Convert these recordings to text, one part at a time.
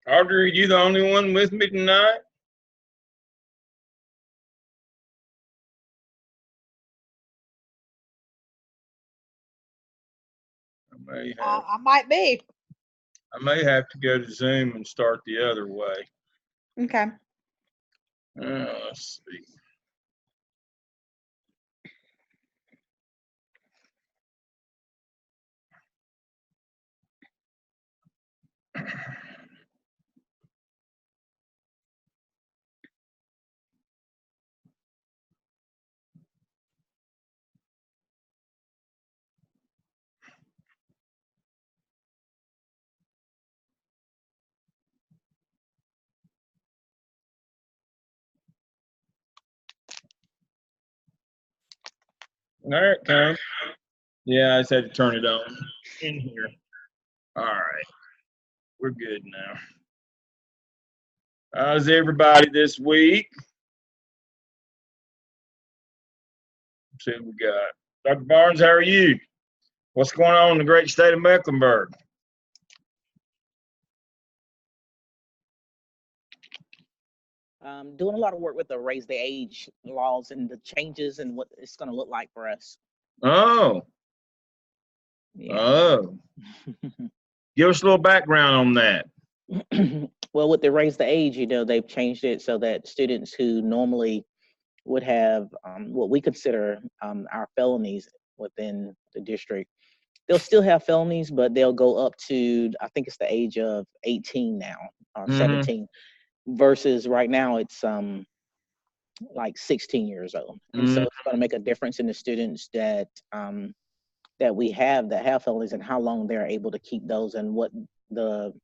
Audrey, are you the only one with me tonight? I may have I might be. I may have to go to Zoom and start the other way. Okay. Let's see. There it comes. Yeah, I just had to turn it on in here. All right, we're good now. How's everybody this week? Let's see what we got. Dr. Barnes, how are you? What's going on in the great state of Mecklenburg? Doing a lot of work with the raise the age laws and the changes and what it's going to look like for us. Oh, Yeah. oh. Give us a little background on that. Well, with the raise the age, they've changed it so that students who normally would have what we consider our felonies within the district, they'll still have felonies, but they'll go up to, I think it's the age of 18 now or 17, versus right now it's like 16 years old. And so it's going to make a difference in the students that we have that have felonies and how long they're able to keep those and what the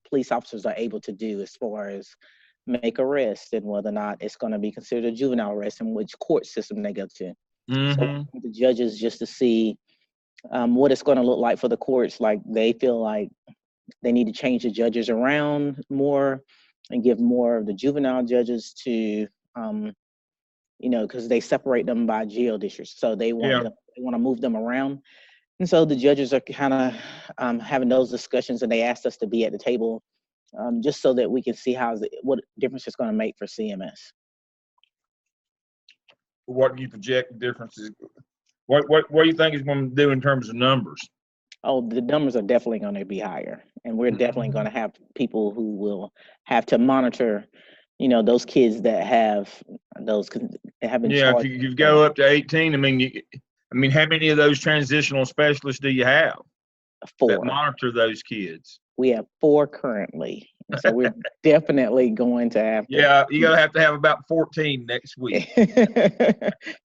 police officers are able to do as far as make arrests and whether or not it's going to be considered a juvenile arrest and which court system they go to. So the judges just to see what it's going to look like for the courts. Like they feel like they need to change the judges around more and give more of the juvenile judges to because they separate them by jail districts. So they want to move them around. And so the judges are kind of having those discussions, and they asked us to be at the table just so that we can see what difference it's going to make for CMS. What do you project the differences? What do you think it's going to do in terms of numbers? Oh, the numbers are definitely going to be higher, and we're definitely going to have people who will have to monitor, those kids that have been charged. If you go up to 18, I mean, how many of those transitional specialists do you have? 4 that monitor those kids? We have 4 currently, and so we're definitely going to have. Yeah, you're gonna have to have about 14 next week.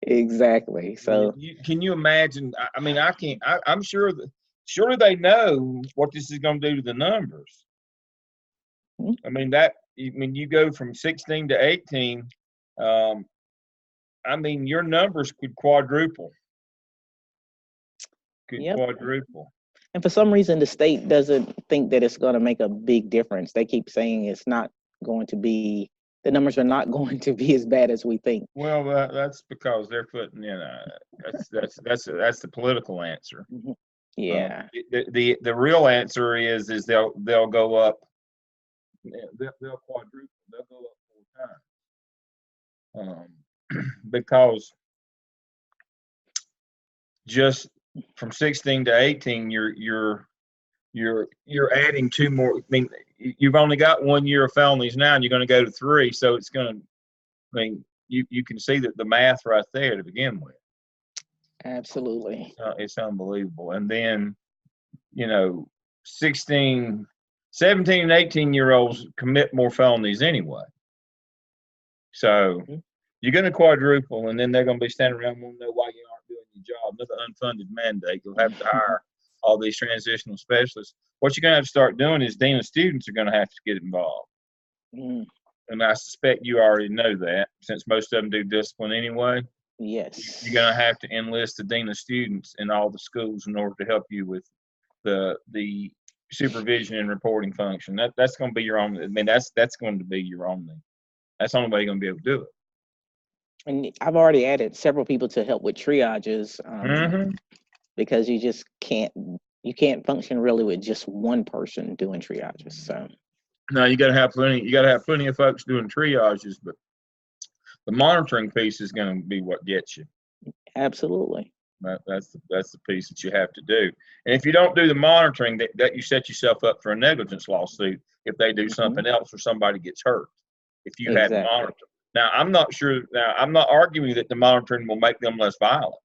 Exactly. So, can you imagine? I mean, I can't. I'm sure that surely they know what this is going to do to the numbers. I mean you go from 16 to 18. I mean, your numbers could quadruple. Quadruple. And for some reason, the state doesn't think that it's going to make a big difference. They keep saying it's not going to be. The numbers are not going to be as bad as we think. Well, that's because they're putting in that's the political answer. Yeah. The real answer is they'll go up. They'll quadruple. They'll go up 4 times. Because just from 16 to 18, you're adding 2 more. I mean, you've only got 1 year of felonies now, and you're going to go to 3. So it's going to. I mean, you can see that the math right there to begin with. Absolutely. It's unbelievable. And then, 16, 17, and 18-year-olds commit more felonies anyway. So you're going to quadruple, and then they're going to be standing around wanting to know why you aren't doing your job. Another unfunded mandate. You'll have to hire all these transitional specialists. What you're going to have to start doing is dean of students are going to have to get involved. And I suspect you already know that, since most of them do discipline anyway. Yes. You're going to have to enlist the dean of students in all the schools in order to help you with the supervision and reporting function. That's going to be your only. I mean, that's going to be your only. That's the only way you're going to be able to do it. And I've already added several people to help with triages because you just can't function really with just one person doing triages. So Now you got to have plenty. You got to have plenty of folks doing triages, but the monitoring piece is going to be what gets you. Absolutely. That's the piece that you have to do. And if you don't do the monitoring, that you set yourself up for a negligence lawsuit if they do something else or somebody gets hurt. If you hadn't monitored. Now I'm not sure. Now I'm not arguing that the monitoring will make them less violent.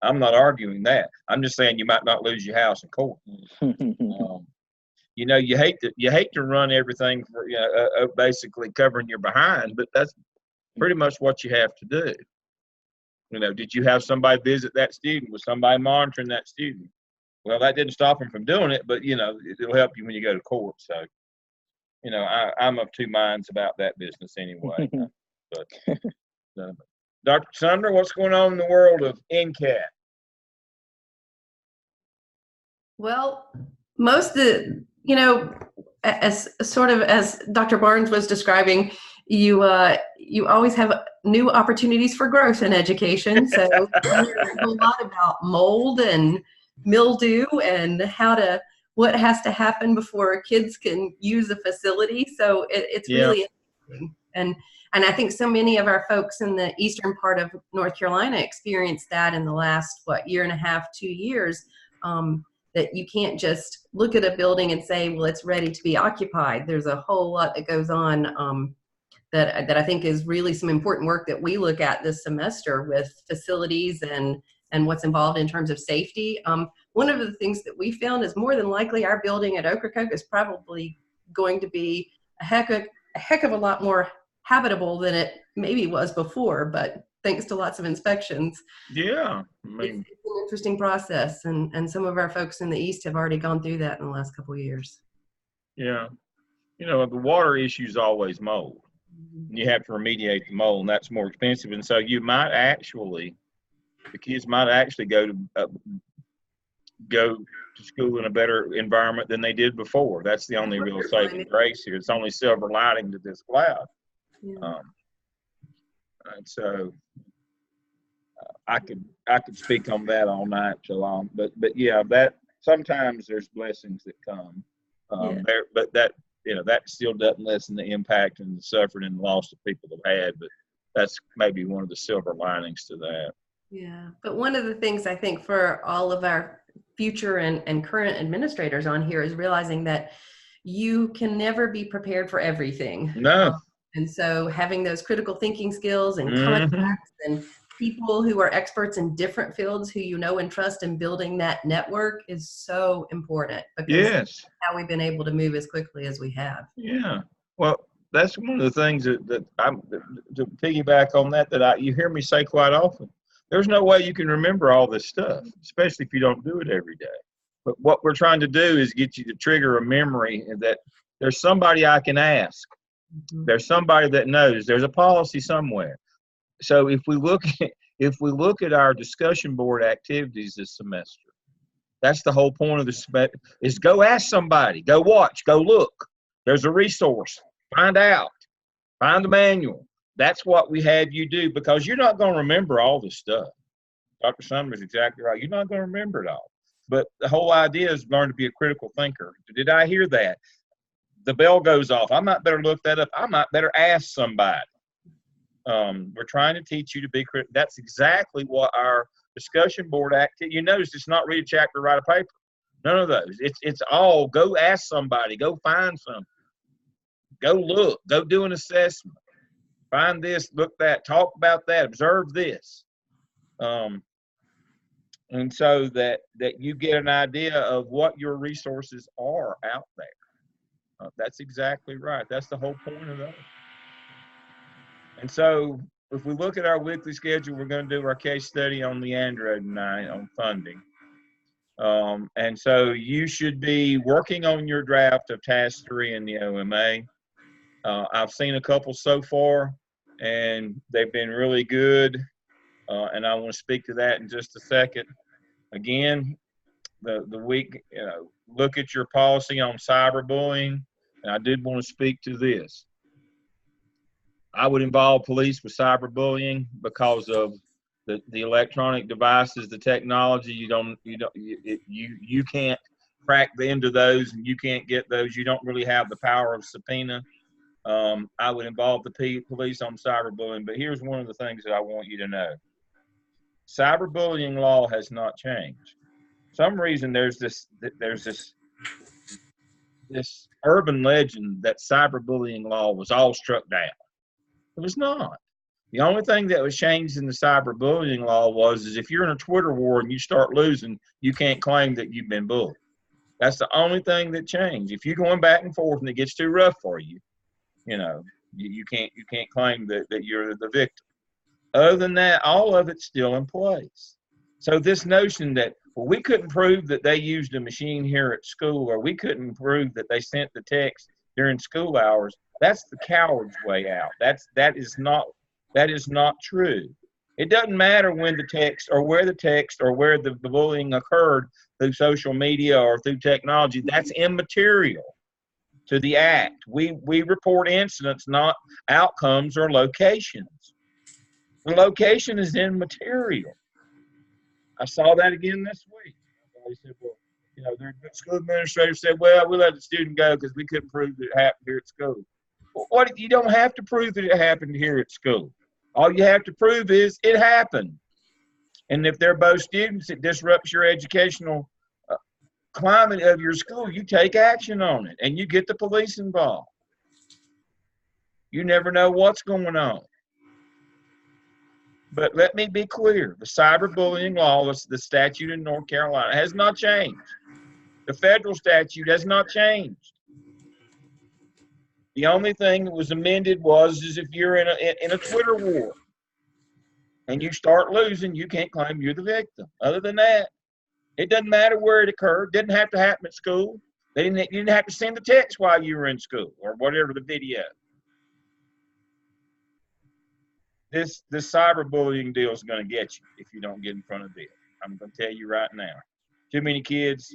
I'm not arguing that. I'm just saying you might not lose your house in court. You know, you hate to run everything for basically covering your behind, but that's pretty much what you have to do. You know, did you have somebody visit that student? Was somebody monitoring that student? Well, that didn't stop them from doing it, but you know, it'll help you when you go to court. So, you know, I'm of two minds about that business anyway. But Dr. Sumner, what's going on in the world of NCAT? Well, most of the, you know, as sort of as Dr. Barnes was describing, you always have new opportunities for growth in education. So we learn a lot about mold and mildew and what has to happen before kids can use a facility. So it's really interesting. And I think so many of our folks in the eastern part of North Carolina experienced that in the last, year and a half, 2 years. That you can't just look at a building and say, well, it's ready to be occupied. There's a whole lot that goes on that I think is really some important work that we look at this semester with facilities and what's involved in terms of safety. One of the things that we found is more than likely our building at Ocracoke is probably going to be a heck of a lot more habitable than it maybe was before, but thanks to lots of inspections. Yeah, I it's mean, an interesting process, and some of our folks in the East have already gone through that in the last couple of years. Yeah, you know, the water issue is always mold. You have to remediate the mold, and that's more expensive. And so the kids might actually go to school in a better environment than they did before. That's the only real saving grace here. It's only silver lining to this cloud. Yeah. And so I could speak on that all night till on, but yeah, that sometimes there's blessings that come there, but that still doesn't lessen the impact and the suffering and the loss that people have had. But that's maybe one of the silver linings to that. Yeah, but one of the things I think for all of our future and current administrators on here is realizing that you can never be prepared for everything. No. And so having those critical thinking skills and contacts and people who are experts in different fields who you know and trust, and building that network is so important, because that's how we've been able to move as quickly as we have. Yeah. Well, that's one of the things that I'm to piggyback on that you hear me say quite often. There's no way you can remember all this stuff, especially if you don't do it every day. But what we're trying to do is get you to trigger a memory that there's somebody I can ask. There's somebody that knows. There's a policy somewhere. So if we look at our discussion board activities this semester, that's the whole point of this is go ask somebody, go watch, go look. There's a resource. Find out. Find the manual. That's what we have you do, because you're not going to remember all this stuff. Dr. Sumner's exactly right. You're not going to remember it all. But the whole idea is learn to be a critical thinker. Did I hear that? The bell goes off. I might better look that up. I might better ask somebody. We're trying to teach you to be critical. That's exactly what our discussion board activity. You notice it's not read a chapter, write a paper. None of those. It's all go ask somebody, go find something, go look, go do an assessment, find this, look that, talk about that, observe this, and so that you get an idea of what your resources are out there. That's exactly right. That's the whole point of that. And so if we look at our weekly schedule, we're going to do our case study on Leandro tonight on funding. And so you should be working on your draft of Task 3 in the OMA. I've seen a couple so far, and they've been really good. And I want to speak to that in just a second. Again, the week, look at your policy on cyberbullying. And I did want to speak to this. I would involve police with cyberbullying because of the electronic devices, the technology. You can't crack the end of those and you can't get those, you don't really have the power of subpoena. I would involve the police on cyberbullying. But here's one of the things that I want you to know. Cyberbullying law has not changed. For some reason there's this urban legend that cyberbullying law was all struck down. It was not. The only thing that was changed in the cyberbullying law is if you're in a Twitter war and you start losing, you can't claim that you've been bullied. That's the only thing that changed. If you're going back and forth and it gets too rough for you, you can't claim that you're the victim. Other than that, all of it's still in place. So this notion that, well, we couldn't prove that they used a machine here at school, or we couldn't prove that they sent the text during school hours, that's the coward's way out. That is not true. It doesn't matter when the text or where the bullying occurred through social media or through technology. That's immaterial to the act. We report incidents, not outcomes or locations. The location is immaterial. I saw that again this week. They said, well, the school administrator said, well, we let the student go because we couldn't prove that it happened here at school. Well, you don't have to prove that it happened here at school. All you have to prove is it happened. And if they're both students, it disrupts your educational climate of your school. You take action on it and you get the police involved. You never know what's going on. But let me be clear, the cyberbullying law, the statute in North Carolina, has not changed. The federal statute has not changed. The only thing that was amended is if you're in a Twitter war and you start losing, you can't claim you're the victim. Other than that, it doesn't matter where it occurred. It didn't have to happen at school. You didn't have to send the text while you were in school or whatever the video. This cyberbullying deal is going to get you if you don't get in front of it. I'm going to tell you right now. Too many kids.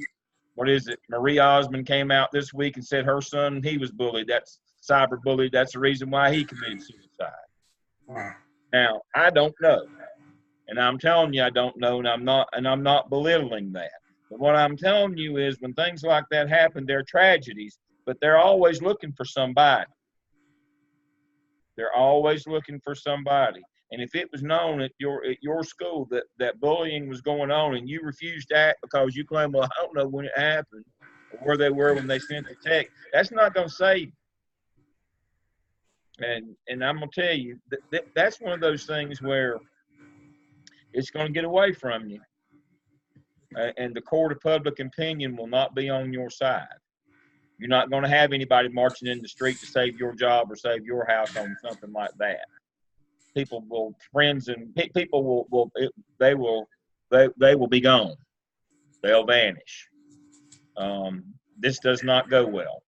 What is it? Marie Osmond came out this week and said her son, he was bullied. That's cyberbullied. That's the reason why he committed suicide. Wow. Now, I don't know. And I'm telling you I don't know, and I'm not belittling that. But what I'm telling you is when things like that happen, they're tragedies, but they're always looking for somebody. They're always looking for somebody. And if it was known at your school that bullying was going on and you refused to act because you claim, well, I don't know when it happened or where they were when they sent the text, that's not going to save you. And I'm going to tell you, that's one of those things where it's going to get away from you. And the court of public opinion will not be on your side. You're not going to have anybody marching in the street to save your job or save your house on something like that. People will be gone. They'll vanish. This does not go well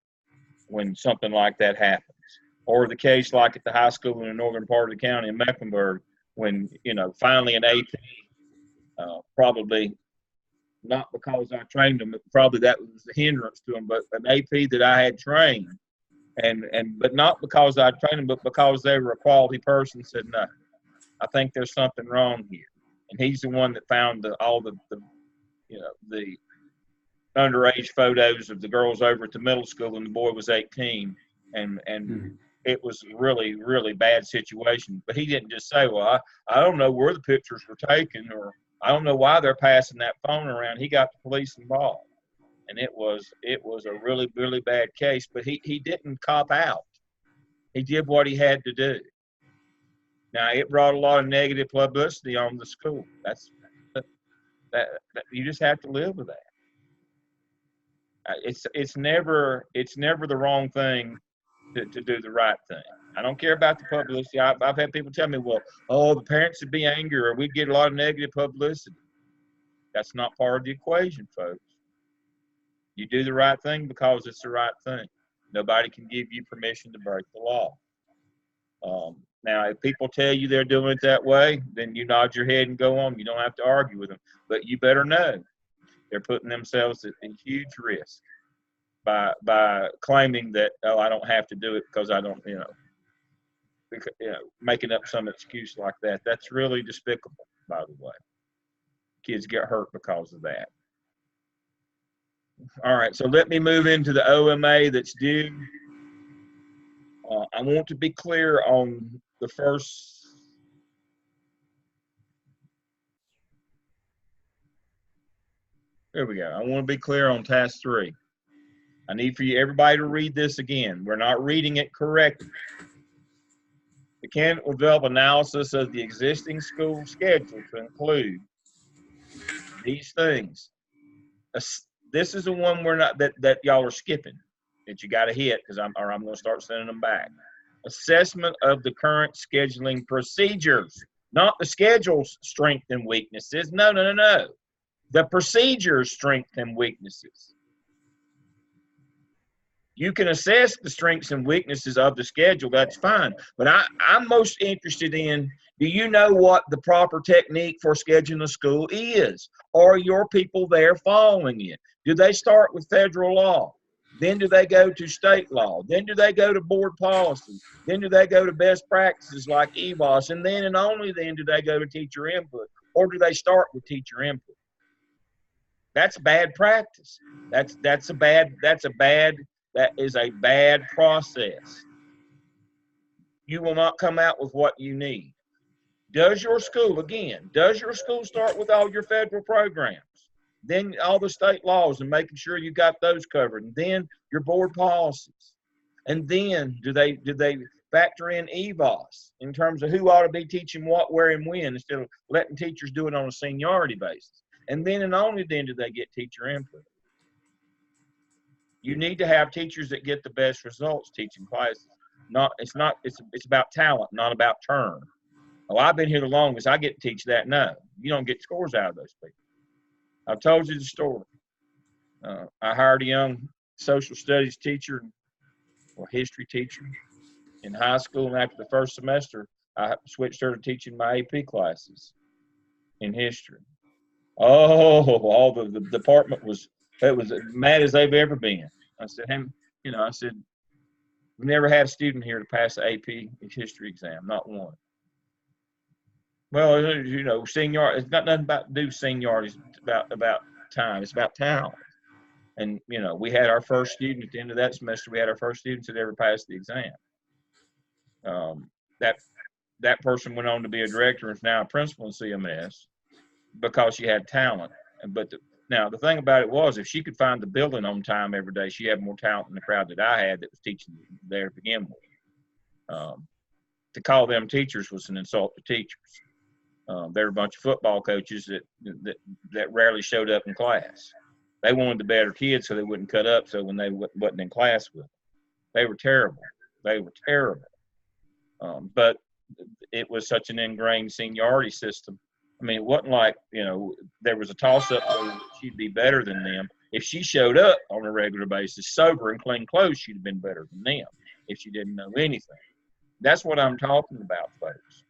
when something like that happens. Or the case like at the high school in the northern part of the county in Mecklenburg, when finally an AP, probably not because I trained them, probably that was a hindrance to them, but an AP that I had trained, but not because I trained them, but because they were a quality person, said, no, I think there's something wrong here. And he's the one that found all the underage photos of the girls over at the middle school, and the boy was 18, and it was a really, really bad situation. But he didn't just say, well, I don't know where the pictures were taken, or I don't know why they're passing that phone around. He got the police involved, and it was a really, really bad case. But he didn't cop out. He did what he had to do. Now, it brought a lot of negative publicity on the school. That you just have to live with that. It's never the wrong thing to do the right thing. I don't care about the publicity. I've had people tell me, well, the parents would be angry or we'd get a lot of negative publicity. That's not part of the equation, folks. You do the right thing because it's the right thing. Nobody can give you permission to break the law. Now, if people tell you they're doing it that way, then you nod your head and go on. You don't have to argue with them. But you better know they're putting themselves in huge risk by claiming that, I don't have to do it because I don't, making up some excuse like that. That's really despicable, by the way. Kids get hurt because of that. All right, so let me move into the OMA that's due. I want to be clear on the first. There we go. I want to be clear on task 3. I need for you, everybody, to read this again. We're not reading it correctly. The candidate will develop analysis of the existing school schedule to include these things. This is the one we're not that y'all are skipping, that you got to hit, because I'm going to start sending them back. Assessment of the current scheduling procedures, not the schedule's strengths and weaknesses. No. The procedures' strengths and weaknesses. You can assess the strengths and weaknesses of the schedule, that's fine. But I'm most interested in, do you know what the proper technique for scheduling a school is? Are your people there following it? Do they start with federal law? Then do they go to state law? Then do they go to board policy? Then do they go to best practices like EVOS? And then and only then do they go to teacher input? Or do they start with teacher input? That's bad practice. That is a bad process. You will not come out with what you need. Does your school start with all your federal programs? Then all the state laws and making sure you got those covered, and then your board policies. And then do they factor in EVOS in terms of who ought to be teaching what, where, and when, instead of letting teachers do it on a seniority basis? And then and only then do they get teacher input. You need to have teachers that get the best results teaching classes. It's about talent, not about turn. Oh, I've been here the longest, I get to teach that. No, you don't get scores out of those people. I've told you the story. I hired a young social studies teacher or history teacher in high school, and after the first semester, I switched her to teaching my AP classes in history. Oh, all the department was as mad as they've ever been. I said, hey, I said, we never had a student here to pass the AP history exam, not one. Well, senior, it's got nothing about to do with seniority. It's about time. It's about talent. And, we had our first student at the end of that semester. We had our first students that ever passed the exam. That person went on to be a director and is now a principal in CMS because she had talent. But now the thing about it was, if she could find the building on time every day, she had more talent than the crowd that I had that was teaching there to begin with. To call them teachers was an insult to teachers. There were a bunch of football coaches that rarely showed up in class. They wanted the better kids so they wouldn't cut up. So when they wasn't in class with them, they were terrible. But it was such an ingrained seniority system. I mean, it wasn't like, there was a toss-up where she'd be better than them. If she showed up on a regular basis, sober and clean clothes, she'd have been better than them if she didn't know anything. That's what I'm talking about, folks.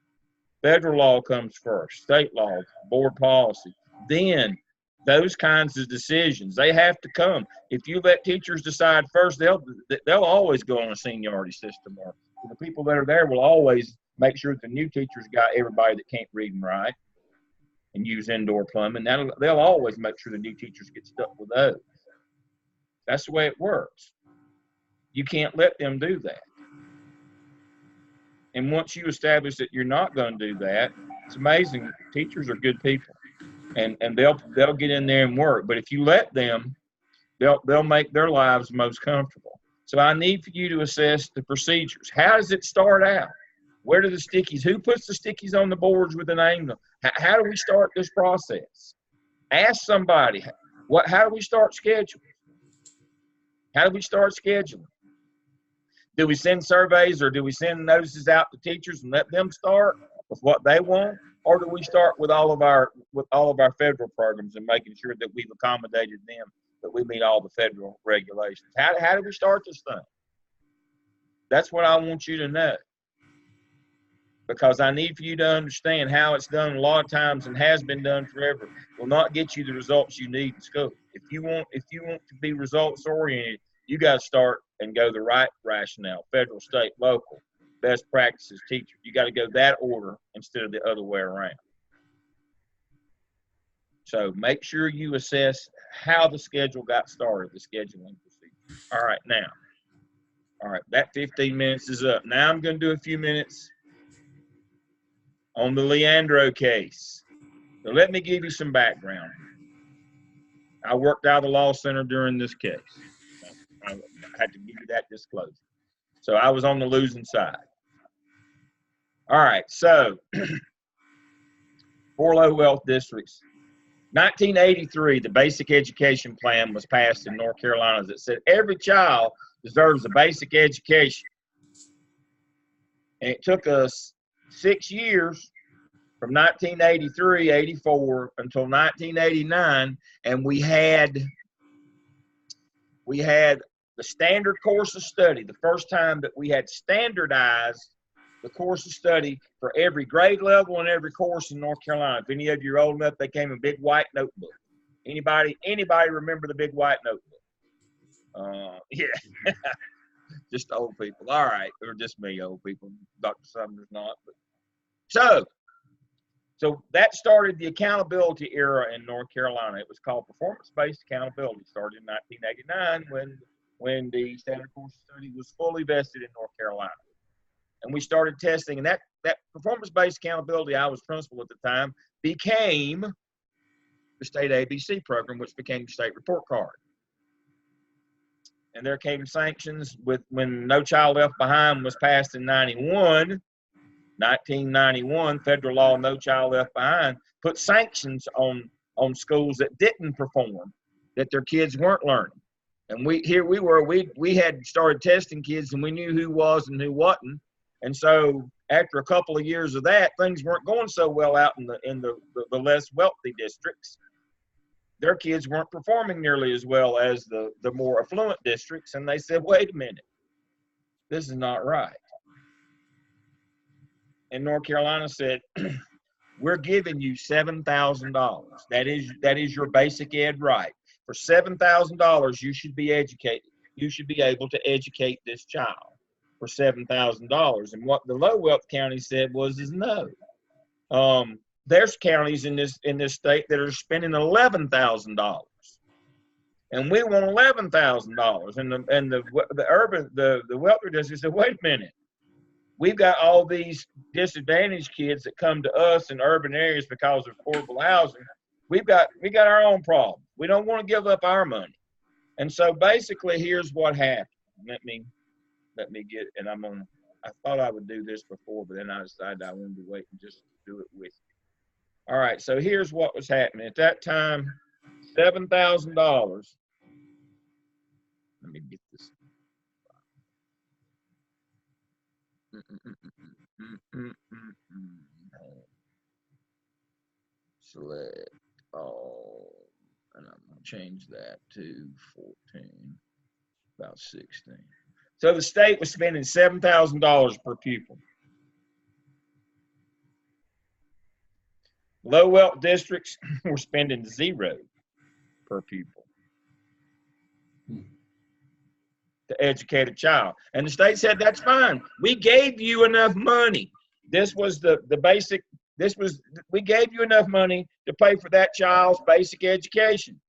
Federal law comes first, state law, board policy. Then those kinds of decisions, they have to come. If you let teachers decide first, they'll always go on a seniority system. Or the people that are there will always make sure that the new teachers got everybody that can't read and write and use indoor plumbing. They'll always make sure the new teachers get stuck with those. That's the way it works. You can't let them do that. And once you establish that you're not going to do that, it's amazing. Teachers are good people, and they'll get in there and work. But if you let them, they'll make their lives most comfortable. So I need for you to assess the procedures. How does it start out? Where do the stickies? Who puts the stickies on the boards with a name? How do we start this process? Ask somebody. How do we start scheduling? How do we start scheduling? Do we send surveys or do we send notices out to teachers and let them start with what they want? Or do we start with all of our federal programs and making sure that we've accommodated them, that we meet all the federal regulations? How do we start this thing? That's what I want you to know. Because I need for you to understand how it's done a lot of times and has been done forever will not get you the results you need in school. If you want to be results oriented, you got to start and go the right rationale: federal, state, local, best practices, teacher. You got to go that order instead of the other way around. So make sure you assess how the schedule got started, the scheduling procedure. All right, now. All right, that 15 minutes is up. Now I'm going to do a few minutes on the Leandro case. So let me give you some background. I worked out of the law center during this case. I had to give you that disclosure. So I was on the losing side. All right, so 4 low wealth districts. 1983, the basic education plan was passed in North Carolina that said every child deserves a basic education. And it took us 6 years from 1983, 84 until 1989, and we had the standard course of study, the first time that we had standardized the course of study for every grade level and every course in North Carolina. If any of you are old enough, they came in big white notebook. Anybody remember the big white notebook? Yeah, just old people. All right, or just me, old people. Dr. Sumner's not. But so that started the accountability era in North Carolina. It was called performance-based accountability. It started in 1989 when the standard course of study was fully vested in North Carolina. And we started testing, and that performance-based accountability, I was principal at the time, became the state ABC program, which became the state report card. And there came sanctions when No Child Left Behind was passed in 1991, federal law No Child Left Behind put sanctions on schools that didn't perform, that their kids weren't learning. And we had started testing kids, and we knew who was and who wasn't. And so after a couple of years of that, things weren't going so well out in the less wealthy districts. Their kids weren't performing nearly as well as the more affluent districts. And they said, wait a minute, this is not right. And North Carolina said, we're giving you $7,000. That is your basic ed right. For $7,000, you should be educated. You should be able to educate this child for $7,000. And what the low wealth county said is no. There's counties in this state that are spending $11,000, and we want $11,000. And the wealthy district said, wait a minute. We've got all these disadvantaged kids that come to us in urban areas because of affordable housing. We got our own problem. We don't want to give up our money. And so basically, here's what happened. Let me get, and I thought I would do this before, but then I decided I wanted to wait and just do it with you. All right, so here's what was happening. At that time, $7,000. Let me get this. Select all, and I'm going to change that to 14, about 16. So the state was spending $7,000 per pupil. Low wealth districts were spending $0 per pupil to educate a child. And the state said, that's fine. We gave you enough money. This was the basic, we gave you enough money to pay for that child's basic education.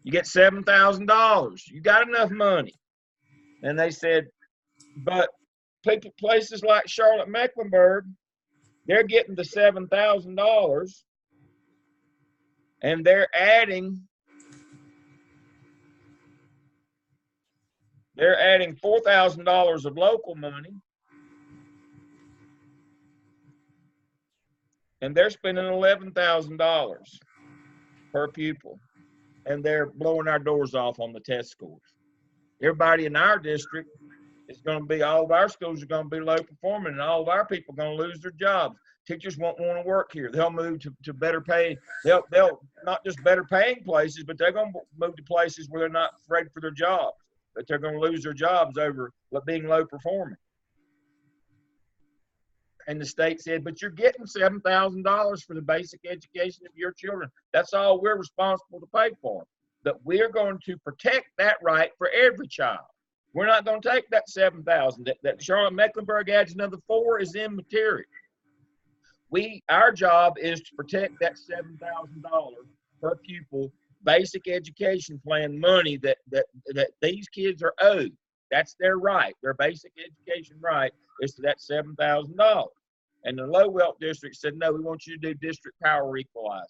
You get $7,000. You got enough money. And they said, but places like Charlotte, Mecklenburg, they're getting the $7,000, and they're adding $4,000 of local money, and they're spending $11,000 per pupil, and they're blowing our doors off on the test scores. Everybody in our district is going to be, all of our schools are going to be low performing, and all of our people are going to lose their jobs. Teachers won't want to work here. They'll move to better pay. They'll not just better paying places, but they're going to move to places where they're not afraid for their jobs, but they're going to lose their jobs over being low performing. And the state said, but you're getting $7,000 for the basic education of your children. That's all we're responsible to pay for. But we're going to protect that right for every child. We're not going to take that $7,000. That Charlotte Mecklenburg adds another $4 is immaterial. our job is to protect that $7,000 per pupil basic education plan money that these kids are owed. That's their right. Their basic education right is to that $7,000. And the low wealth district said, no, we want you to do district power equalizing.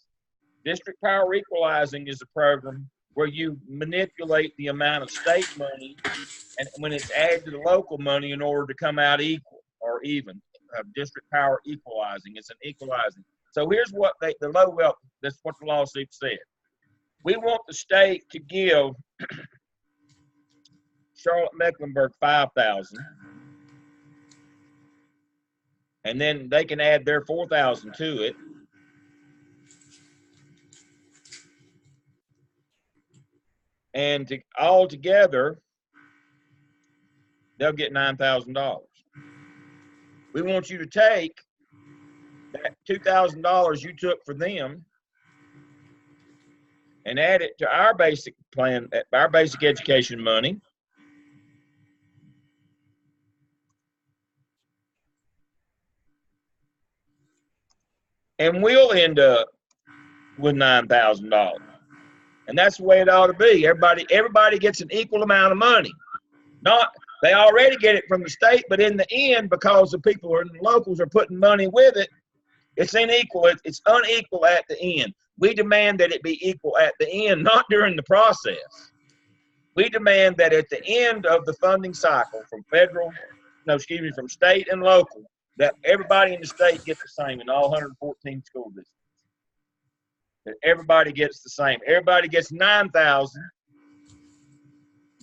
District power equalizing is a program where you manipulate the amount of state money and when it's added to the local money in order to come out equal or even. District power equalizing. It's an equalizing. So here's what the low wealth, that's what the lawsuit said. We want the state to give Charlotte Mecklenburg $5,000, and then they can add their $4,000 to it. And all together, they'll get $9,000. We want you to take that $2,000 you took for them and add it to our basic plan, our basic education money. And we'll end up with $9,000. And that's the way it ought to be. Everybody gets an equal amount of money. They already get it from the state, but in the end, because the people in the locals are putting money with it, it's unequal. It's unequal at the end. We demand that it be equal at the end, not during the process. We demand that at the end of the funding cycle from from state and local, that everybody in the state gets the same in all 114 school districts. That everybody gets the same. Everybody gets $9,000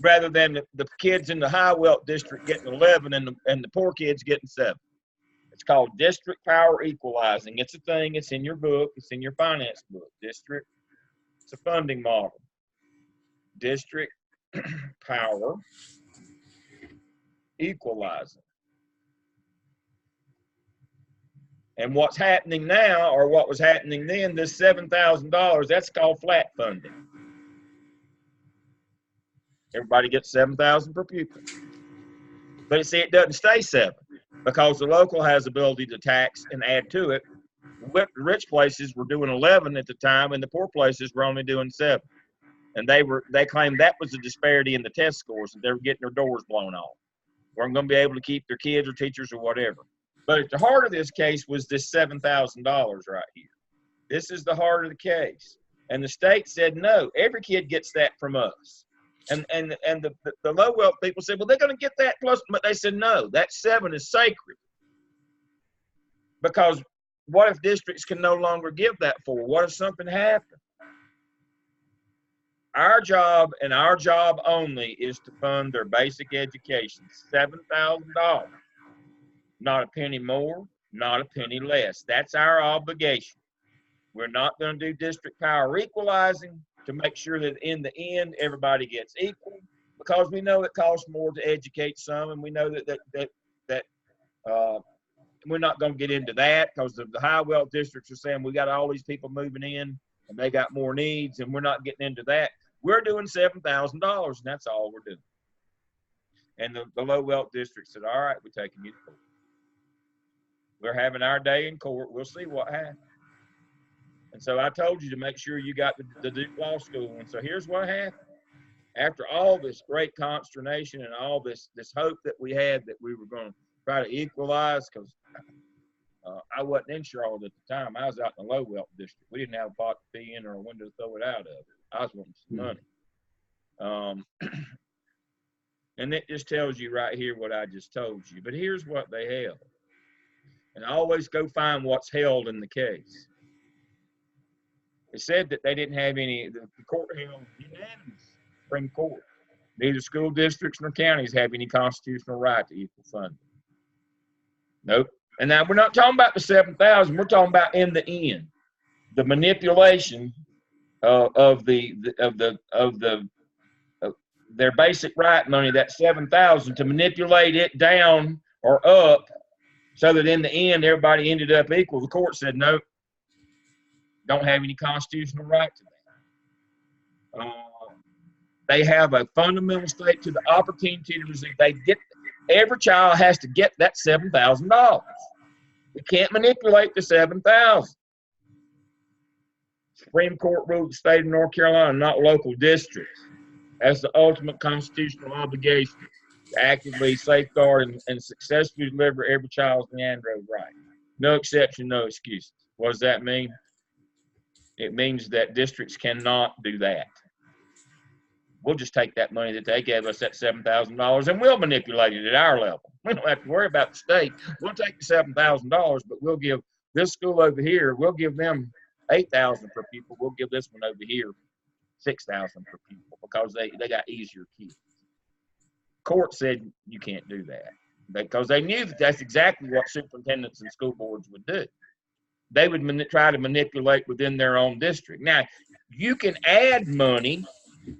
rather than the kids in the high wealth district getting 11 and the poor kids getting 7. It's called district power equalizing. It's a thing. It's in your book. It's in your finance book. District. It's a funding model. District power equalizing. And what's happening now, or what was happening then, this $7,000, that's called flat funding. Everybody gets $7,000 per pupil. But see, it doesn't stay 7 because the local has the ability to tax and add to it. The rich places were doing 11 at the time, and the poor places were only doing 7. And they claimed that was a disparity in the test scores, and they were getting their doors blown off. Weren't going to be able to keep their kids or teachers or whatever. But at the heart of this case was this $7,000 right here. This is the heart of the case. And the state said, no, every kid gets that from us. And the low wealth people said, well, they're going to get that plus, but they said, no, that 7 is sacred. Because what if districts can no longer give that for? What if something happened? Our job and our job only is to fund their basic education, $7,000. Not a penny more, not a penny less. That's our obligation. We're not going to do district power equalizing to make sure that in the end everybody gets equal, because we know it costs more to educate some, and we know that we're not going to get into that because the high wealth districts are saying we got all these people moving in and they got more needs, and we're not getting into that. We're doing $7,000, and that's all we're doing. And the low wealth district said, all right, we're taking you to court. We're having our day in court. We'll see what happens. And so I told you to make sure you got the Duke Law School. And so here's what happened. After all this great consternation and all this hope that we had that we were going to try to equalize, because I wasn't in Charlotte at the time. I was out in the low wealth district. We didn't have a pot to pee in or a window to throw it out of. I was wanting some money. And it just tells you right here what I just told you. But here's what they held. And always go find what's held in the case. It said that they didn't have any, the court held unanimous Supreme Court. Neither school districts nor counties have any constitutional right to equal funding. Nope. And now we're not talking about the 7,000. We're talking about in the end, the manipulation of their basic right money, that 7,000, to manipulate it down or up, so that in the end everybody ended up equal. The court said no, don't have any constitutional right to that. They have a fundamental stake to the opportunity to receive. Every child has to get that $7,000. We can't manipulate the 7,000. Supreme Court ruled the state of North Carolina, not local districts, has the ultimate constitutional obligation to actively safeguard and successfully deliver every child's Leandro right. No exception, no excuses. What does that mean? It means that districts cannot do that. We'll just take that money that they gave us, that $7,000, and we'll manipulate it at our level. We don't have to worry about the state. We'll take the $7,000, but we'll give this school over here, we'll give them $8,000 per pupil. We'll give this one over here $6,000 per pupil because they got easier kids. Court said you can't do that because they knew that that's exactly what superintendents and school boards would do. They would try to manipulate within their own district. Now, you can add money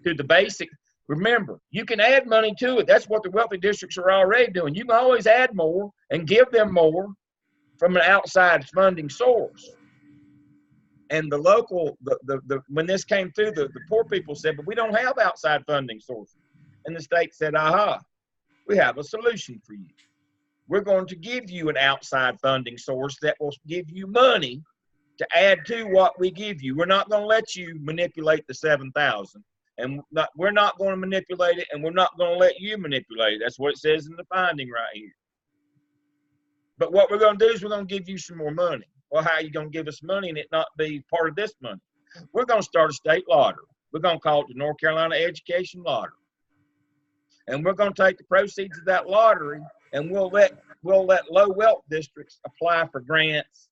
to the basic. Remember, you can add money to it. That's what the wealthy districts are already doing. You can always add more and give them more from an outside funding source. And the local, when this came through, the poor people said, but we don't have outside funding sources. And the state said, aha, we have a solution for you. We're going to give you an outside funding source that will give you money to add to what we give you. We're not going to let you manipulate the 7,000, and we're not going to manipulate it, and we're not going to let you manipulate it. That's what it says in the finding right here. But what we're going to do is we're going to give you some more money. Well, how are you going to give us money and it not be part of this money? We're going to start a state lottery. We're going to call it the North Carolina Education Lottery. And we're going to take the proceeds of that lottery and we'll let low wealth districts apply for grants.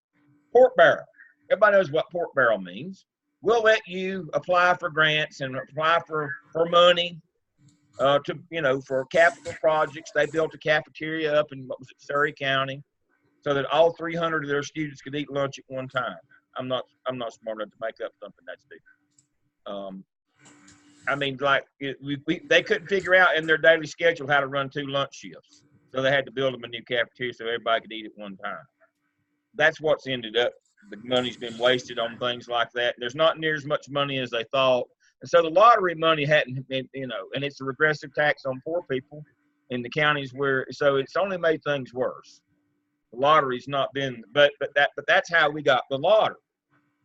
Pork barrel. Everybody knows what pork barrel means. We'll let you apply for grants and apply for money for capital projects. They built a cafeteria up in Surrey County so that all 300 of their students could eat lunch at one time. I'm not smart enough to make up something that's different. They couldn't figure out in their daily schedule how to run 2 lunch shifts. So they had to build them a new cafeteria so everybody could eat at one time. That's what's ended up. The money's been wasted on things like that. There's not near as much money as they thought. And so the lottery money hadn't been, and it's a regressive tax on poor people in the counties so it's only made things worse. The lottery's not been, but that's how we got the lottery,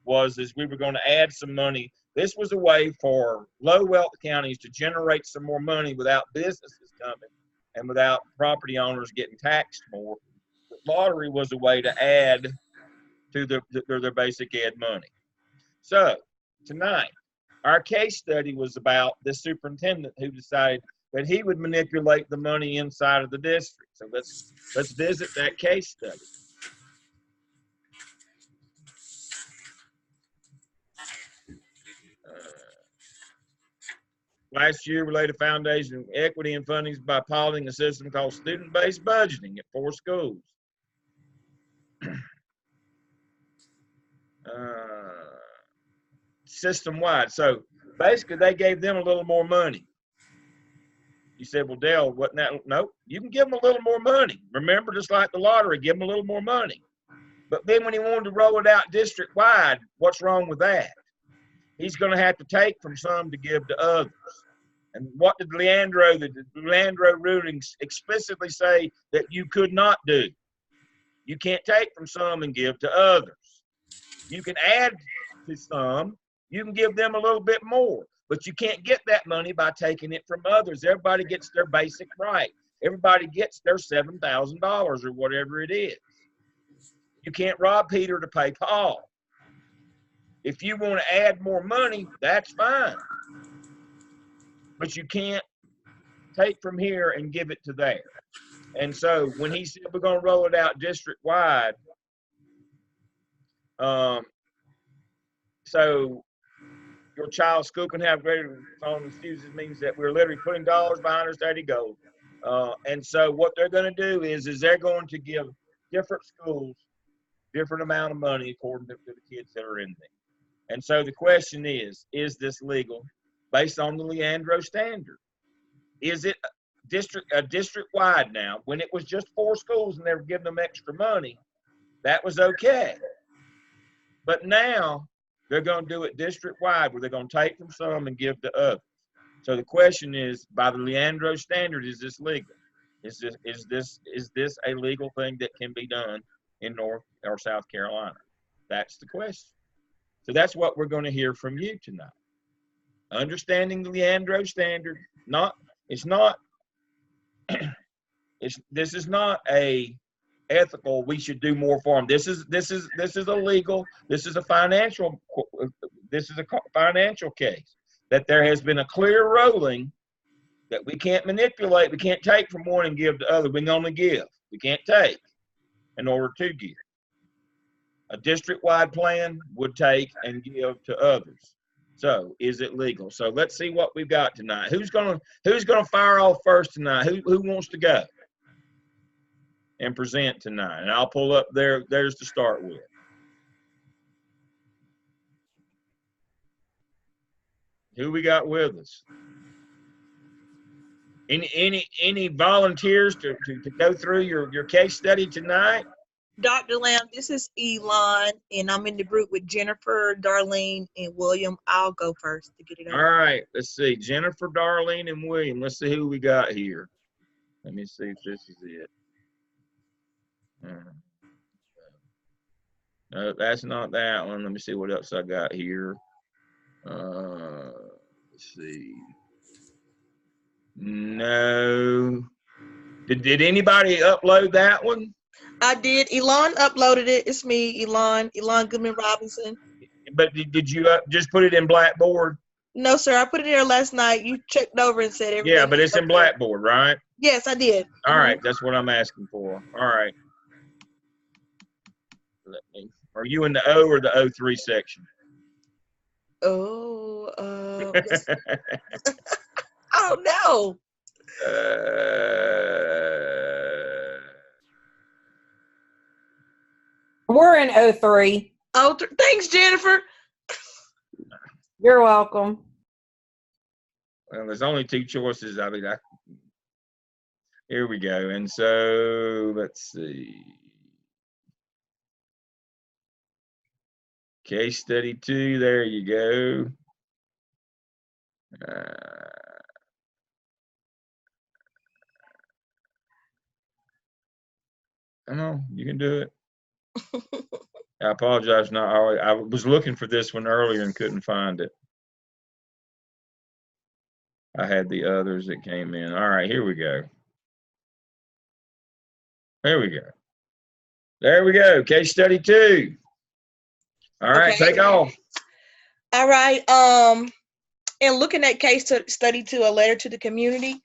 is we were going to add some money. This was a way for low wealth counties to generate some more money without businesses coming and without property owners getting taxed more. The lottery was a way to add to their basic ed money. So tonight, our case study was about this superintendent who decided that he would manipulate the money inside of the district. So let's visit that case study. Last year, we laid a foundation of equity and funding by piloting a system called student-based budgeting at 4 schools. System-wide. So basically, they gave them a little more money. You said, well, Dale, wasn't that? No, you can give them a little more money. Remember, just like the lottery, give them a little more money. But then when he wanted to roll it out district-wide, what's wrong with that? He's going to have to take from some to give to others. And what did the Leandro rulings explicitly say that you could not do? You can't take from some and give to others. You can add to some. You can give them a little bit more. But you can't get that money by taking it from others. Everybody gets their basic right. Everybody gets their $7,000 or whatever it is. You can't rob Peter to pay Paul. If you want to add more money, that's fine. But you can't take from here and give it to there. And so when he said we're going to roll it out district-wide, so your child's school can have greater on excuses means that we're literally putting dollars behind our steady goal. And so what they're going to do is they're going to give different schools different amount of money according to the kids that are in there. And so the question is this legal based on the Leandro standard? Is it district-wide now? When it was just 4 schools and they were giving them extra money, that was okay. But now they're going to do it district-wide where they're going to take from some and give to others. So the question is, by the Leandro standard, is this legal? Is this a legal thing that can be done in North or South Carolina? That's the question. So that's what we're going to hear from you tonight. Understanding the Leandro standard. This is not a ethical, we should do more for them. This is illegal. This is a financial case that there has been a clear ruling that we can't manipulate. We can't take from one and give to other. We can only give. We can't take in order to give. A district-wide plan would take and give to others. So, is it legal? So let's see what we've got tonight. Who's gonna fire off first tonight? Who wants to go and present tonight? And I'll pull up theirs to start with. Who we got with us? Any volunteers to go through your case study tonight? Dr. Lamb, this is Elon, and I'm in the group with Jennifer, Darlene, and William. I'll go first to get it over. All right, let's see. Jennifer, Darlene, and William. Let's see who we got here. Let me see if this is it. No, that's not that one. Let me see what else I got here. Let's see. No. Did anybody upload that one? I did. Elon uploaded it. It's me, Elon Goodman Robinson. But did you just put it in Blackboard? No, sir. I put it there last night. You checked over and said everything. Yeah, but it's in Blackboard, right? Yes, I did. All right, that's what I'm asking for. All right. Are you in the O or the O3 section? Oh, yes. I don't know. We're in O3. Oh, thanks, Jennifer. You're welcome. Well, there's only two choices. I mean, here we go. And so let's see. Case study 2. There you go. Come on, you can do it. I apologize. I was looking for this one earlier and couldn't find it. I had the others that came in. All right, here we go. There we go. There we go. Case study 2. All right, Okay. take off. All right. And looking at case study 2, a letter to the community.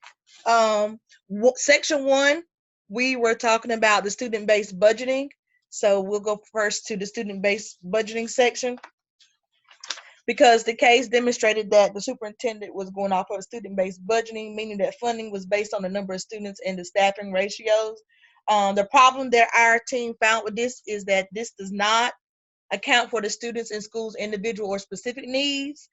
Section 1, we were talking about the student-based budgeting. So we'll go first to the student-based budgeting section, because the case demonstrated that the superintendent was going off of student-based budgeting, meaning that funding was based on the number of students and the staffing ratios. The problem that our team found with this is that this does not account for the students in schools' individual or specific needs.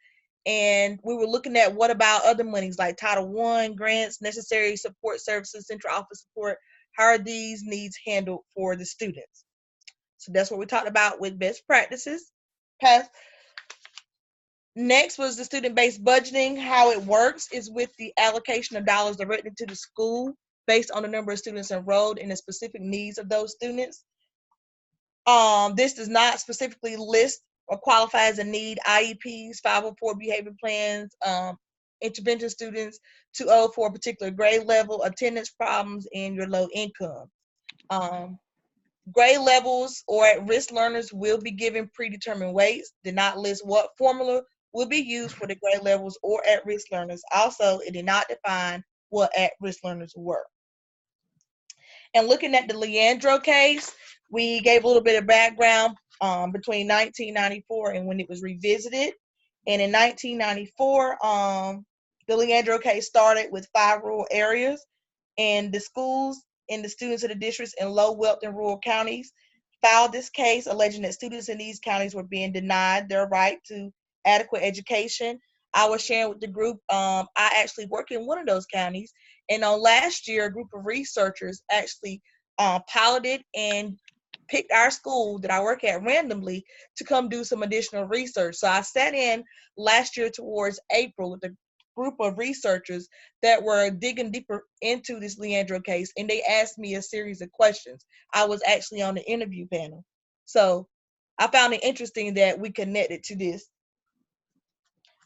And we were looking at what about other monies like Title I, grants, necessary support services, central office support. How are these needs handled for the students? So that's what we talked about with best practices. Next was the student-based budgeting. How it works is with the allocation of dollars directly to the school based on the number of students enrolled and the specific needs of those students. This does not specifically list or qualify as a need IEPs, 504 behavior plans, intervention students, 204 for a particular grade level, attendance problems, and your low income. Grade levels or at-risk learners will be given predetermined weights. Did not list what formula will be used for the grade levels or at-risk learners. Also, it did not define what at-risk learners were. And looking at the Leandro case, we gave a little bit of background between 1994 and when it was revisited. And in 1994, the Leandro case started with 5 rural areas, and the schools and the students of the districts in low wealth and rural counties filed this case alleging that students in these counties were being denied their right to adequate education. I was sharing with the group, I actually work in one of those counties, and last year, a group of researchers actually piloted and picked our school that I work at randomly to come do some additional research. So I sat in last year towards April with group of researchers that were digging deeper into this Leandro case, and they asked me a series of questions. I was actually on the interview panel. So I found it interesting that we connected to this.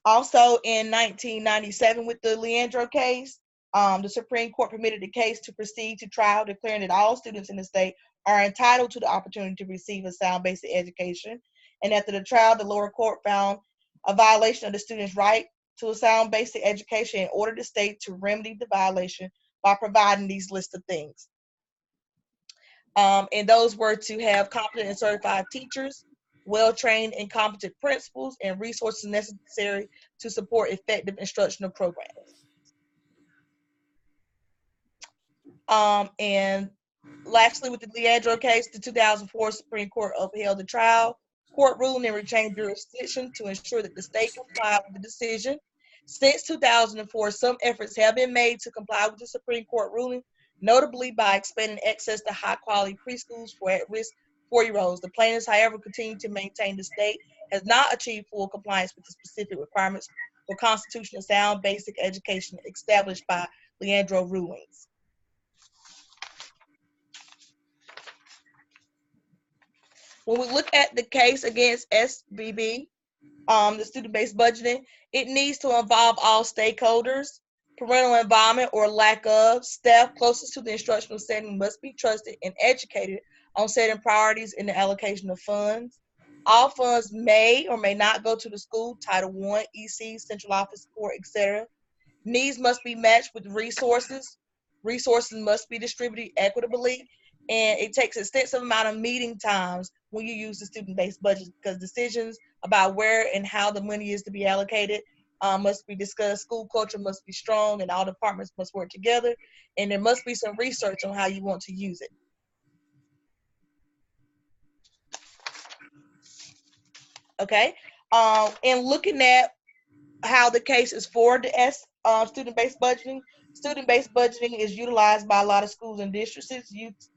Also in 1997 with the Leandro case, the Supreme Court permitted the case to proceed to trial, declaring that all students in the state are entitled to the opportunity to receive a sound basic education. And after the trial, the lower court found a violation of the student's right to a sound basic education and ordered the state to remedy the violation by providing these list of things. And those were to have competent and certified teachers, well-trained and competent principals, and resources necessary to support effective instructional programs. And lastly, with the Leandro case, the 2004 Supreme Court upheld the trial court ruling and retained jurisdiction to ensure that the state complied with the decision. Since 2004, some efforts have been made to comply with the Supreme Court ruling, notably by expanding access to high-quality preschools for at-risk 4-year-olds. The plaintiffs, however, continue to maintain the state has not achieved full compliance with the specific requirements for constitutional sound basic education established by Leandro rulings. When we look at the case against SBB, the student-based budgeting, it needs to involve all stakeholders. Parental involvement or lack of, staff closest to the instructional setting must be trusted and educated on setting priorities in the allocation of funds. All funds may or may not go to the school, Title I, EC, central office support, etc. Needs must be matched with resources. Resources must be distributed equitably. And it takes extensive amount of meeting times when you use the student-based budget, because decisions about where and how the money is to be allocated must be discussed. School culture must be strong and all departments must work together. And there must be some research on how you want to use it. Okay. And looking at how the case is for the student-based budgeting. Student-based budgeting is utilized by a lot of schools and districts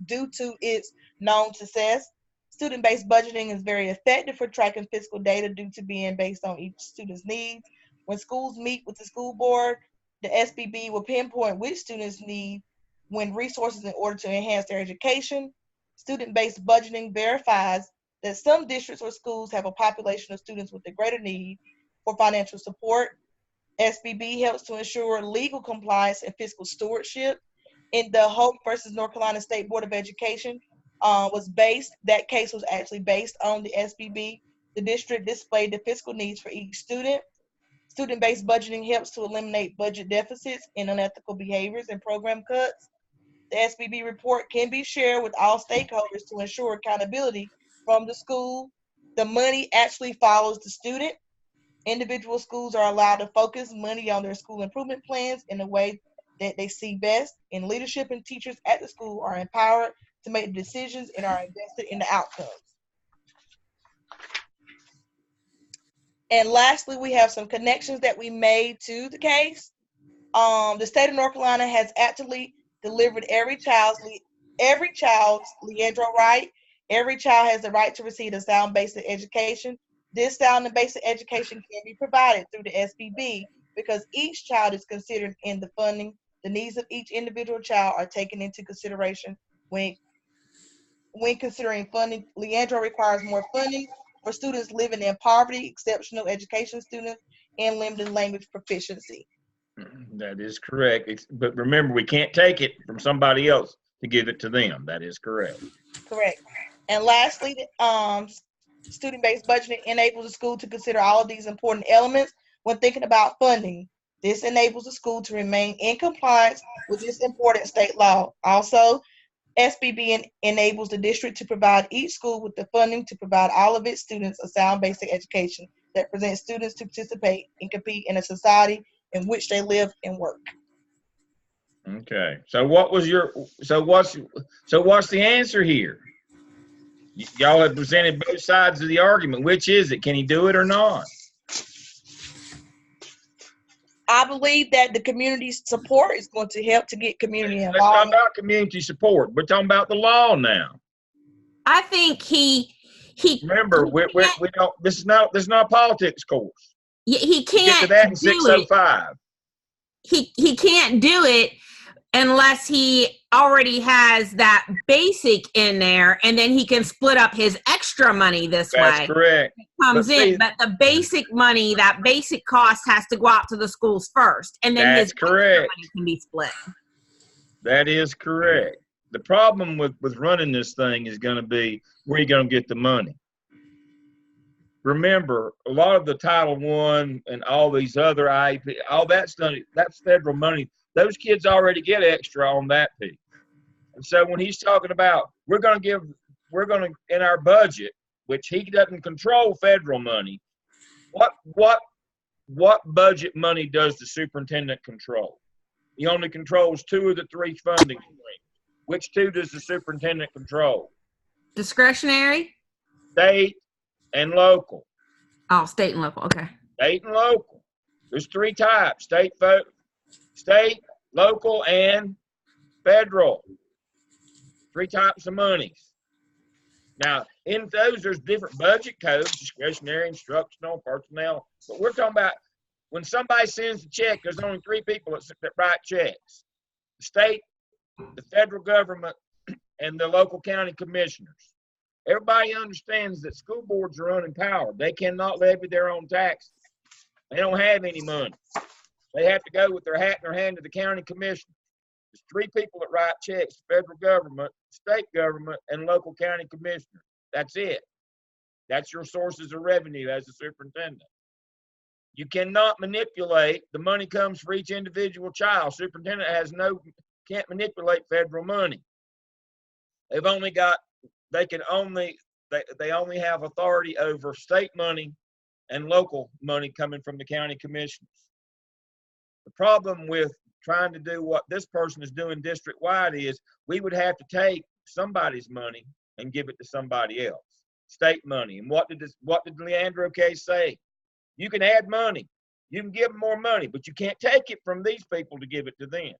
due to its known success. Student-based budgeting is very effective for tracking fiscal data due to being based on each student's needs. When schools meet with the school board, the SBB will pinpoint which students need when resources in order to enhance their education. Student-based budgeting verifies that some districts or schools have a population of students with a greater need for financial support. SBB helps to ensure legal compliance and fiscal stewardship. In the Hope versus North Carolina State Board of Education that case was actually based on the SBB. The district displayed the fiscal needs for each student. Student-based budgeting helps to eliminate budget deficits and unethical behaviors and program cuts. The SBB report can be shared with all stakeholders to ensure accountability from the school. The money actually follows the student. Individual schools are allowed to focus money on their school improvement plans in a way that they see best, and leadership and teachers at the school are empowered to make decisions and are invested in the outcomes. And lastly, we have some connections that we made to the case. The state of North Carolina has actively delivered every child's Leandro right. Every child has the right to receive a sound basic education. This sound and basic education can be provided through the SBB because each child is considered in the funding. The needs of each individual child are taken into consideration when considering funding. Leandro requires more funding for students living in poverty, exceptional education students, and limited language proficiency. That is correct. But remember, we can't take it from somebody else to give it to them. That is correct. Correct. And lastly, student-based budgeting enables the school to consider all of these important elements when thinking about funding. This enables the school to remain in compliance with this important state law. Also, SBB enables the district to provide each school with the funding to provide all of its students a sound basic education that presents students to participate and compete in a society in which they live and work. Okay. So what's the answer here? Y'all have presented both sides of the argument. Which is it? Can he do it or not? I believe that the community support is going to help to get community involved. Let's talk about community support. We're talking about the law now. I think he remember we don't. This is not a politics course. He can't get to that in do 6:05. he can't do it unless he already has that basic in there, and then he can split up his extra money this That's way. correct. Comes But see- in, but the basic money, that basic cost has to go out to the schools first, and then his That's correct. extra money can be split. That is correct. The problem with running this thing is going to be where you're going to get the money. Remember, a lot of the Title I and all these other IEP, all that stuff, that's federal money. Those kids already get extra on that piece. And so when he's talking about we're going to in our budget, which he doesn't control federal money, what budget money does the superintendent control? He only controls 2 of the 3 funding streams. Which 2 does the superintendent control? Discretionary? State and local. Oh, state and local. Okay. State and local. There's 3 types: state, local, and federal. 3 types of monies. Now, in those, there's different budget codes: discretionary, instructional, personnel. But we're talking about when somebody sends a check, there's only 3 people that write checks: the state, the federal government, and the local county commissioners. Everybody understands that school boards are unempowered. They cannot levy their own taxes. They don't have any money. They have to go with their hat in their hand to the county commissioners. There's 3 people that write checks: the federal government, state government, and local county commissioner. That's it. That's your sources of revenue as a superintendent. You cannot manipulate. The money comes for each individual child. Superintendent can't manipulate federal money. They only have authority over state money and local money coming from the county commissioners. The problem with trying to do what this person is doing district-wide is we would have to take somebody's money and give it to somebody else, state money. And what did the Leandro case say? You can add money. You can give them more money, but you can't take it from these people to give it to them.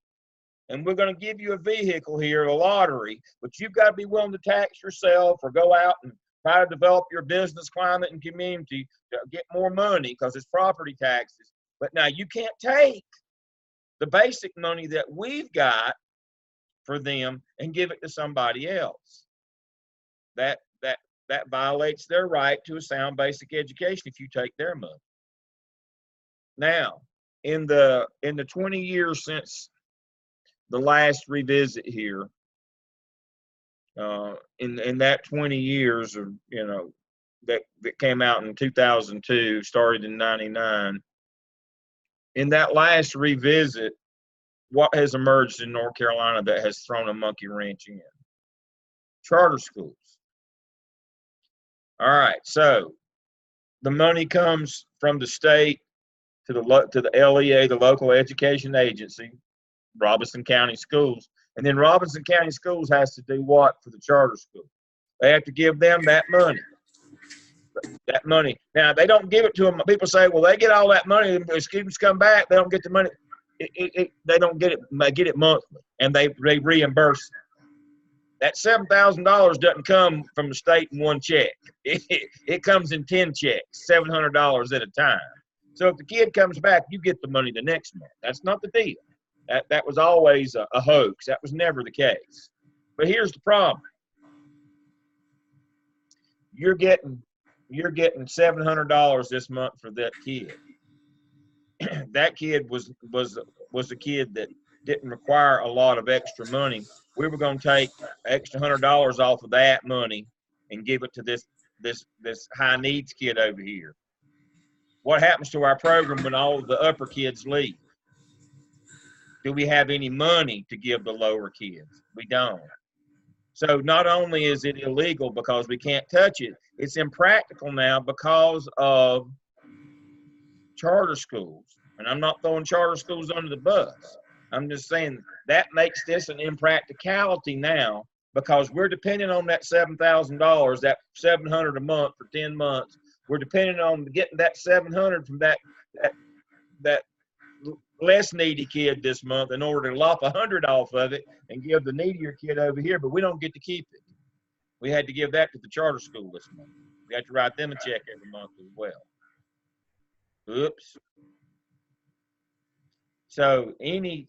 And we're going to give you a vehicle here, a lottery, but you've got to be willing to tax yourself or go out and try to develop your business climate and community to get more money because it's property taxes. But now you can't take the basic money that we've got for them and give it to somebody else. That violates their right to a sound basic education if you take their money. Now, in the 20 years since the last revisit here, in that 20 years, of that came out in 2002, started in 99. In that last revisit, what has emerged in North Carolina that has thrown a monkey wrench in? Charter schools. All right, so the money comes from the state to the LEA, the local education agency, Robinson County Schools, and then Robinson County Schools has to do what for the charter school? They have to give them that money. That money. Now they don't give it to them. People say, well, they get all that money. The students come back, they don't get the money. They don't get it. They get it monthly, and they reimburse. That $7,000 doesn't come from the state in one check. It comes in 10 checks, $700 at a time. So if the kid comes back, you get the money the next month. That's not the deal. That was always a hoax. That was never the case. But here's the problem. You're getting $700 this month for that kid. That kid was a kid that didn't require a lot of extra money. We were going to take extra $100 off of that money and give it to this high needs kid over here. What happens to our program when all of the upper kids leave? Do we have any money to give the lower kids? We don't. So not only is it illegal because we can't touch it, it's impractical now because of charter schools. And I'm not throwing charter schools under the bus. I'm just saying that makes this an impracticality now because we're depending on that $7,000, that $700 a month for 10 months. We're depending on getting that $700 from that less needy kid this month in order to lop $100 off of it and give the needier kid over here, but we don't get to keep it. We had to give that to the charter school this month. We had to write them a check every month as well. Oops. So I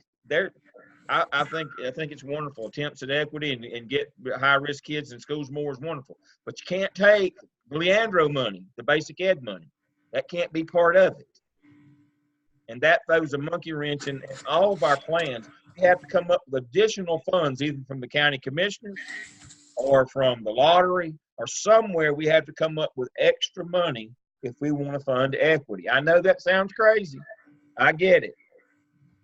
think it's wonderful. Attempts at equity and get high risk kids in schools more is wonderful. But you can't take Leandro money, the basic ed money. That can't be part of it. And that throws a monkey wrench in all of our plans. We have to come up with additional funds, either from the county commissioners or from the lottery or somewhere. We have to come up with extra money if we want to fund equity. I know that sounds crazy. I get it.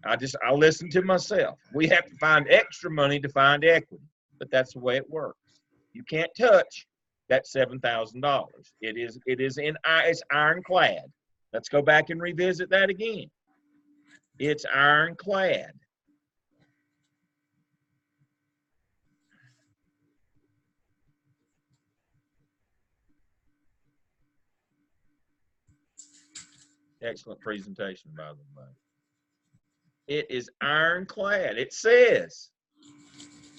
I listen to myself. We have to find extra money to find equity, but that's the way it works. You can't touch that $7,000. It's ironclad. Let's go back and revisit that again. It's ironclad. Excellent presentation, by the way. It is ironclad. It says,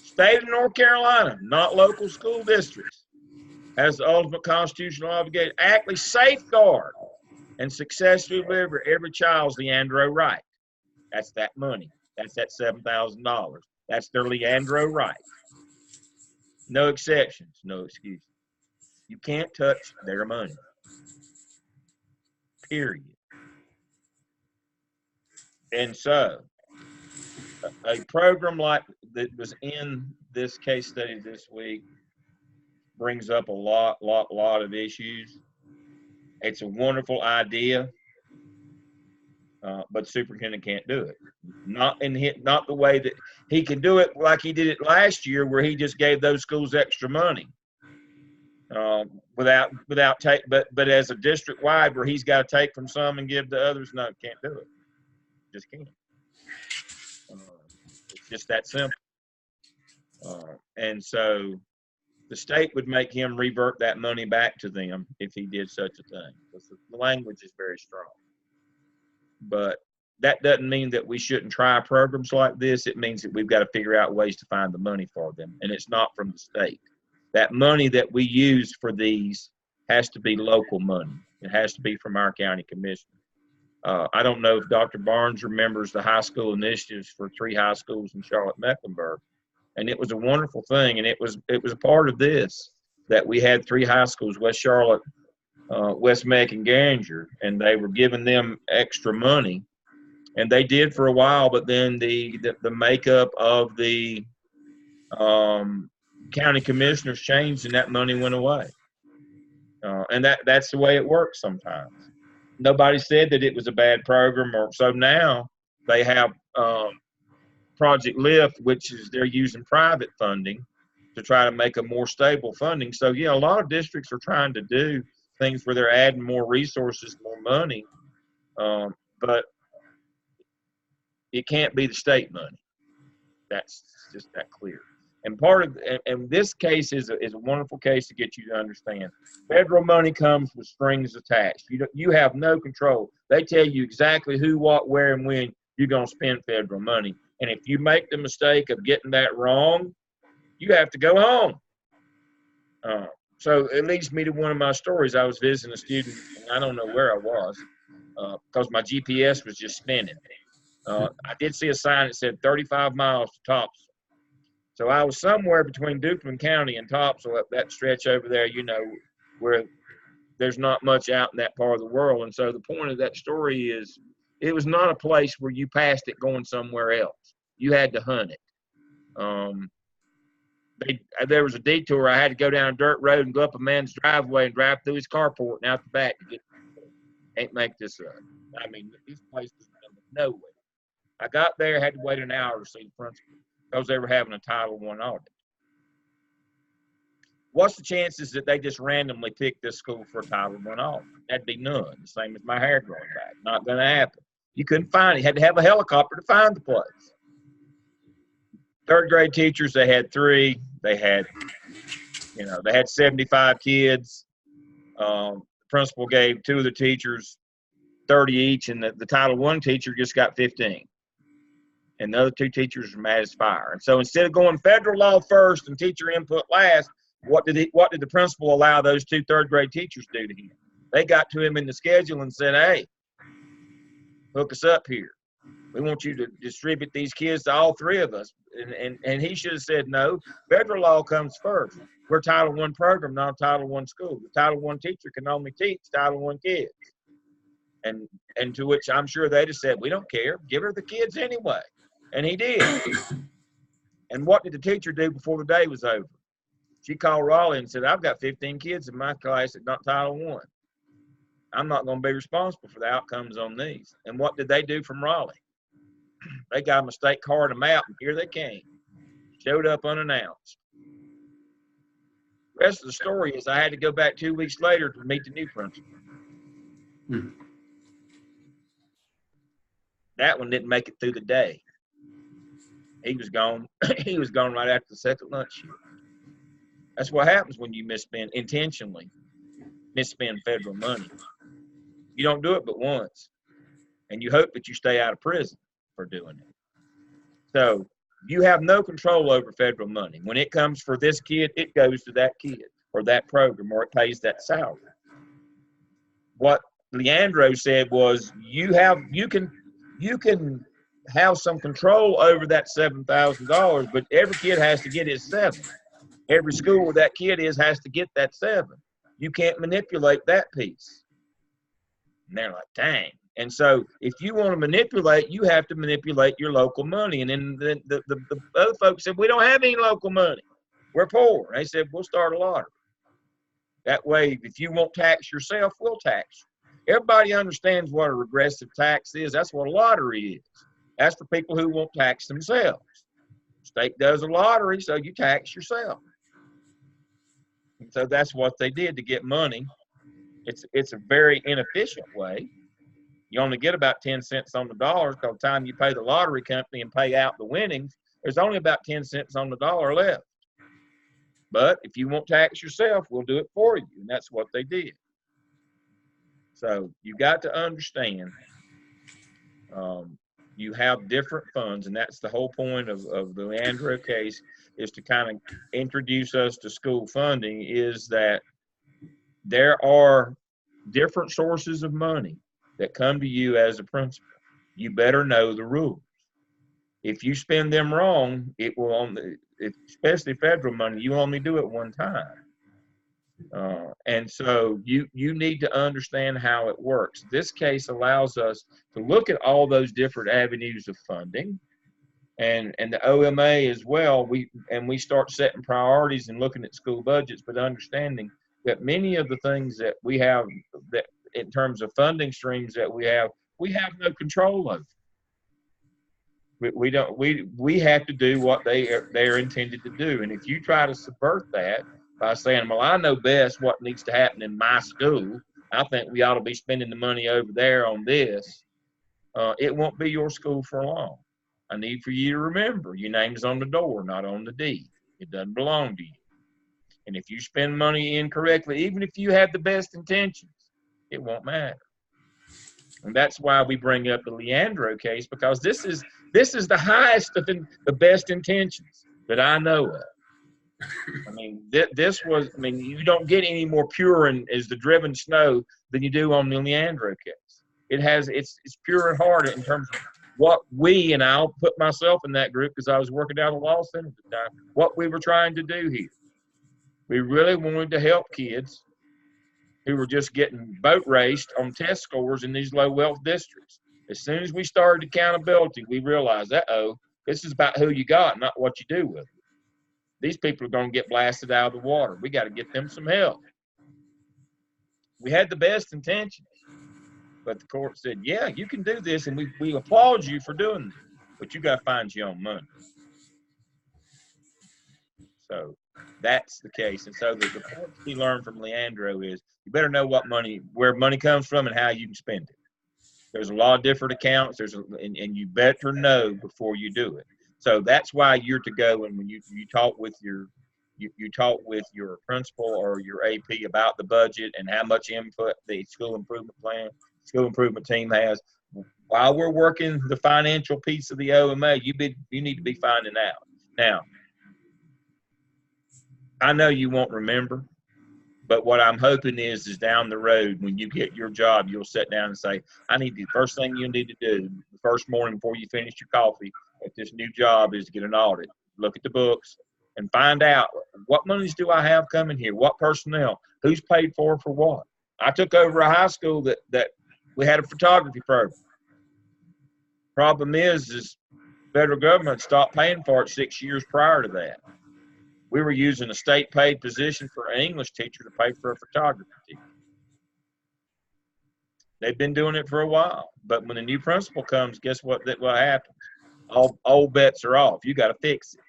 state of North Carolina, not local school districts, has the ultimate constitutional obligation to actively safeguard and successfully deliver every child's Leandro right. That's that money. That's that $7,000. That's their Leandro right. No exceptions, no excuses. You can't touch their money. Period. And so, a program like that was in this case study this week brings up a lot of issues. It's a wonderful idea, but the superintendent can't do it. Not the way that he can do it, like he did it last year, where he just gave those schools extra money, but as a district wide, where he's got to take from some and give to others. No, can't do it. Just can't. It's just that simple. And so the state would make him revert that money back to them if he did such a thing. The language is very strong. But that doesn't mean that we shouldn't try programs like this. It means that we've got to figure out ways to find the money for them. And it's not from the state. That money that we use for these has to be local money. It has to be from our county commissioner. I don't know if Dr. Barnes remembers the high school initiatives for 3 high schools in Charlotte-Mecklenburg. And it was a wonderful thing. And it was a part of this, that we had 3 high schools, West Charlotte, West Meck, and Garinger, and they were giving them extra money. And they did for a while, but then the makeup of the county commissioners changed and that money went away. And that's the way it works sometimes. Nobody said that it was a bad program, or so now they have Project Lift, which is they're using private funding to try to make a more stable funding. So yeah, a lot of districts are trying to do things where they're adding more resources, more money, but it can't be the state money. That's just that clear. And this case is a wonderful case to get you to understand. Federal money comes with strings attached. You have no control. They tell you exactly who, what, where, and when you're going to spend federal money. And if you make the mistake of getting that wrong, you have to go home. So it leads me to one of my stories. I was visiting a student, and I don't know where I was because my GPS was just spinning. I did see a sign that said 35 miles to Topsail. So I was somewhere between Dukeman County and Topsail, up that stretch over there, where there's not much out in that part of the world. And so the point of that story is it was not a place where you passed it going somewhere else. You had to hunt it. There was a detour. I had to go down a dirt road and go up a man's driveway and drive through his carport and out the back to get. Can't make this up. I mean, these places nowhere. I got there, had to wait an hour to see the principal because they were having a Title I audit. What's the chances that they just randomly picked this school for a Title I audit? That'd be none. The same as my hair growing back. Not going to happen. You couldn't find it. You had to have a helicopter to find the place. 3rd grade teachers, they had 3. They had 75 kids. The principal gave 2 of the teachers 30 each, and the Title I teacher just got 15. And the other 2 teachers were mad as fire. And so instead of going federal law first and teacher input last, what did the principal allow those 2 3rd grade teachers to do to him? They got to him in the schedule and said, "Hey, hook us up here." We want you to distribute these kids to all three of us. And he should have said, no, federal law comes first. We're a Title I program, not a Title I school. The Title I teacher can only teach Title I kids. And to which I'm sure they'd have said, we don't care. Give her the kids anyway. And he did. And what did the teacher do before the day was over? She called Raleigh and said, I've got 15 kids in my class that not Title I. I'm not going to be responsible for the outcomes on these. And what did they do from Raleigh? They got them a state card and a map, and here they came. Showed up unannounced. The rest of the story is I had to go back 2 weeks later to meet the new principal. That one didn't make it through the day. He was gone. He was gone right after the second lunch shift. That's what happens when you intentionally misspend federal money. You don't do it but once, and you hope that you stay out of prison for doing it. So you have no control over federal money. When it comes for this kid, it goes to that kid or that program, or it pays that salary. What Leandro said was, you can have some control over that $7,000, but every kid has to get his 7. Every school where that kid is has to get that 7. You can't manipulate that piece. And they're like, dang. And so if you want to manipulate, you have to manipulate your local money. And then the other folks said, we don't have any local money. We're poor. And they said, we'll start a lottery. That way, if you won't tax yourself, we'll tax you. Everybody understands what a regressive tax is. That's what a lottery is. That's for people who won't tax themselves. State does a lottery, so you tax yourself. And so that's what they did to get money. It's a very inefficient way. You only get about 10 cents on the dollar, because by the time you pay the lottery company and pay out the winnings, there's only about 10 cents on the dollar left. But if you won't tax yourself, we'll do it for you. And that's what they did. So you got to understand, you have different funds, and that's the whole point of the Leandro case, is to kind of introduce us to school funding, is that there are different sources of money that come to you as a principal. You better know the rules. If you spend them wrong, it will only, especially federal money, you only do it one time. And so you need to understand how it works. This case allows us to look at all those different avenues of funding, and the OMA as well. We start setting priorities and looking at school budgets, but understanding that many of the things that we have, that in terms of funding streams that we have no control over. We have to do what they're intended to do. And if you try to subvert that by saying, well, I know best what needs to happen in my school, I think we ought to be spending the money over there on this, it won't be your school for long. I need for you to remember, your name's on the door, not on the deed. It doesn't belong to you. And if you spend money incorrectly, even if you have the best intentions, it won't matter. And that's why we bring up the Leandro case, because this is the highest of the best intentions that I know of. I mean, you don't get any more pure as the driven snow than you do on the Leandro case. It's pure and hard in terms of what we, and I'll put myself in that group because I was working down the law center at the time, what we were trying to do here. We really wanted to help kids who were just getting boat raced on test scores in these low wealth districts. As soon as we started accountability, we realized, this is about who you got, not what you do with it. These people are going to get blasted out of the water. We got to get them some help. We had the best intentions, but the court said, yeah, you can do this, and we applaud you for doing this, but you got to find your own money. So that's the case. And so the points we learned from Leandro is, you better know where money comes from and how you can spend it. There's a lot of different accounts. And you better know before you do it. So that's why you're to go, and when you talk with your principal or your AP about the budget and how much input the school improvement team has. While we're working the financial piece of the OMA, you need to be finding out. Now, I know you won't remember, but what I'm hoping is down the road, when you get your job, you'll sit down and say, first thing you need to do first morning before you finish your coffee at this new job is to get an audit. Look at the books and find out what monies do I have coming here, what personnel, who's paid for what. I took over a high school that we had a photography program. Problem is federal government stopped paying for it 6 years prior to that. We were using a state paid position for an English teacher to pay for a photography teacher. They've been doing it for a while, but when the new principal comes, guess what happens? All bets are off. You got to fix it.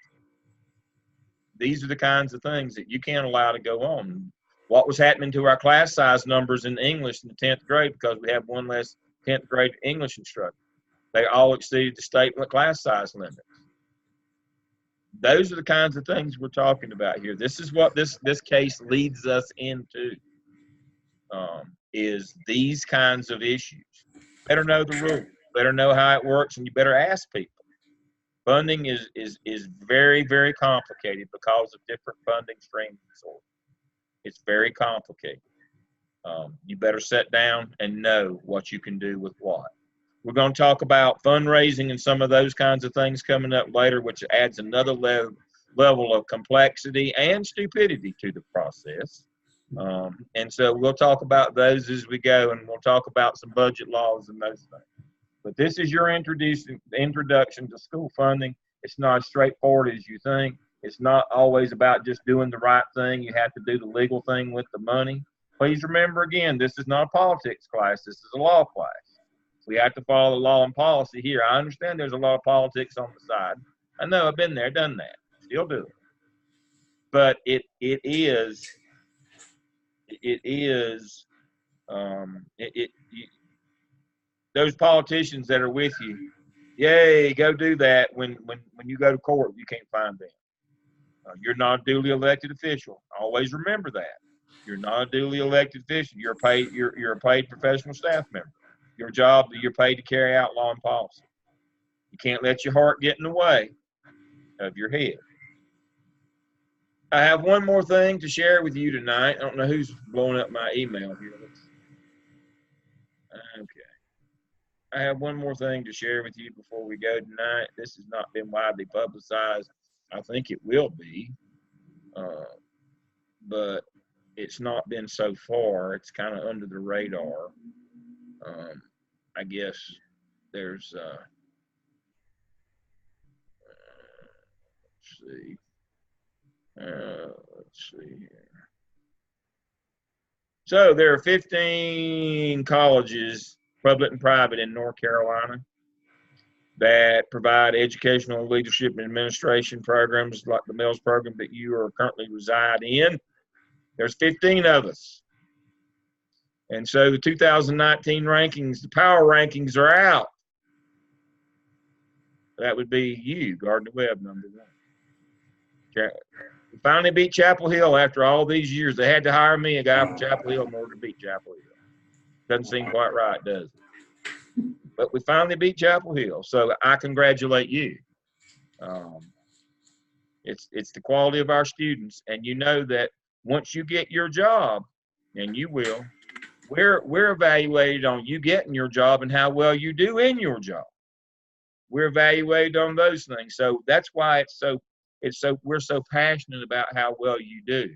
These are the kinds of things that you can't allow to go on. What was happening to our class size numbers in English in the 10th grade because we have one less 10th grade English instructor? They all exceeded the state class size limits. Those are the kinds of things we're talking about here. This is what this case leads us into, is these kinds of issues. Better know the rules, better know how it works, and you better ask people. Funding is very, very complicated because of different funding streams and sources. It's very complicated. You better sit down and know what you can do with what. We're going to talk about fundraising and some of those kinds of things coming up later, which adds another level of complexity and stupidity to the process. And so we'll talk about those as we go, and we'll talk about some budget laws and those things. But this is your introduction to school funding. It's not as straightforward as you think. It's not always about just doing the right thing. You have to do the legal thing with the money. Please remember, again, this is not a politics class. This is a law class. We have to follow the law and policy here. I understand there's a lot of politics on the side. I know, I've been there, done that. Still do it. But those politicians that are with you, yay, go do that. When you go to court, you can't find them. You're not a duly elected official. Always remember that. You're not a duly elected official. You're a paid professional staff member. Your job, you're paid to carry out law and policy. You can't let your heart get in the way of your head. I have one more thing to share with you tonight. I don't know who's blowing up my email here. Okay. I have one more thing to share with you before we go tonight. This has not been widely publicized. I think it will be, but it's not been so far. It's kind of under the radar. I guess there's, let's see here. So there are 15 colleges, public and private, in North Carolina that provide educational leadership and administration programs like the Mels program that you are currently reside in. There's 15 of us. And so the 2019 rankings, the power rankings are out. That would be you, Gardner Webb, number one. We finally beat Chapel Hill after all these years. They had to hire me, a guy from Chapel Hill, in order to beat Chapel Hill. Doesn't seem quite right, does it? But we finally beat Chapel Hill, so I congratulate you. It's the quality of our students, and you know that once you get your job, and you will, we're evaluated on you getting your job and how well you do in your job. We're evaluated on those things, so that's why we're so passionate about how well you do,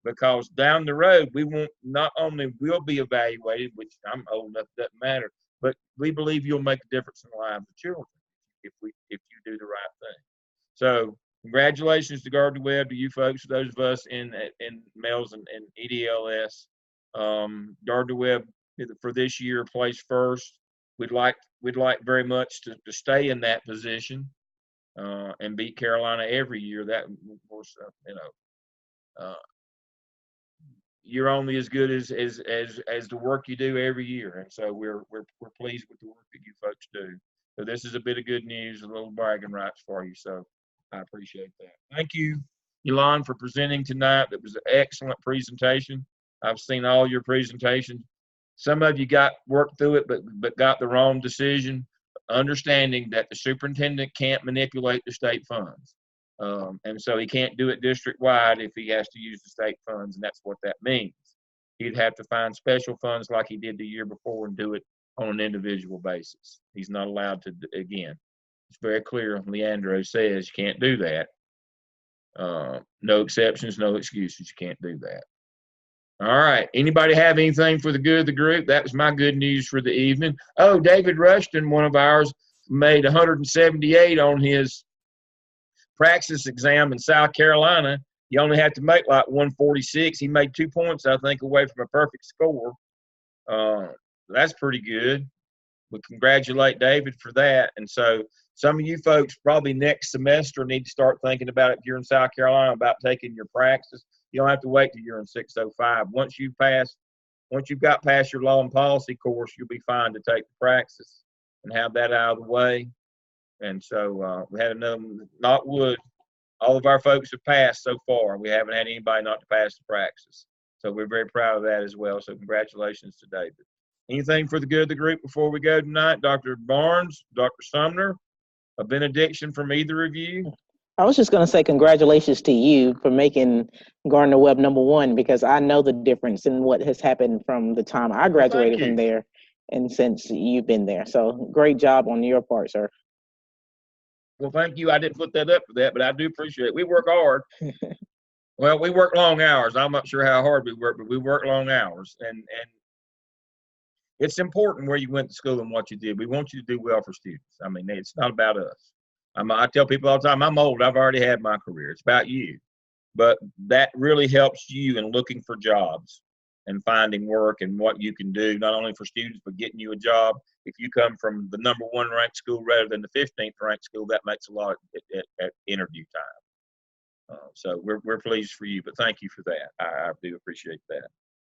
because down the road we won't not only will be evaluated, which I'm old enough, doesn't matter, but we believe you'll make a difference in the lives of children if you do the right thing. So congratulations to Gardner Webb, to you folks, those of us in Mels and EDLS. Gardner Webb for this year placed first. We'd like very much to stay in that position. And beat Carolina every year. That, of course, you're only as good as the work you do every year, and so we're pleased with the work that you folks do. So this is a bit of good news, a little bragging rights for you. So I appreciate that. Thank you, Elon, for presenting tonight. That was an excellent presentation. I've seen all your presentations. Some of you got worked through it, but got the wrong decision. Understanding that the superintendent can't manipulate the state funds. And so he can't do it district-wide if he has to use the state funds, and that's what that means. He'd have to find special funds like he did the year before and do it on an individual basis. He's not allowed to, again, it's very clear. Leandro says you can't do that. No exceptions, no excuses. You can't do that. All right. Anybody have anything for the good of the group? That was my good news for the evening. Oh, David Rushton, one of ours, made 178 on his praxis exam in South Carolina. You only have to make like 146. He made 2 points, I think, away from a perfect score. That's pretty good. We congratulate David for that. And so some of you folks probably next semester need to start thinking about it if you're in South Carolina about taking your praxis. You don't have to wait till you're in 605. Once you've got past your law and policy course, you'll be fine to take the praxis and have that out of the way. And so we had another, knock wood, all of our folks have passed so far. We haven't had anybody not to pass the praxis. So we're very proud of that as well. So congratulations to David. Anything for the good of the group before we go tonight? Dr. Barnes, Dr. Sumner, a benediction from either of you? I was just going to say congratulations to you for making Gardner Webb #1, because I know the difference in what has happened from the time I graduated from there and since you've been there. So great job on your part, sir. Well, thank you. I didn't put that up for that, but I do appreciate it. We work hard. Well, we work long hours. I'm not sure how hard we work, but we work long hours. And it's important where you went to school and what you did. We want you to do well for students. I mean, it's not about us. I tell people all the time, I'm old. I've already had my career. It's about you. But that really helps you in looking for jobs and finding work and what you can do, not only for students, but getting you a job. If you come from the #1 ranked school rather than the 15th ranked school, that makes a lot at interview time. So we're pleased for you, but thank you for that. I do appreciate that.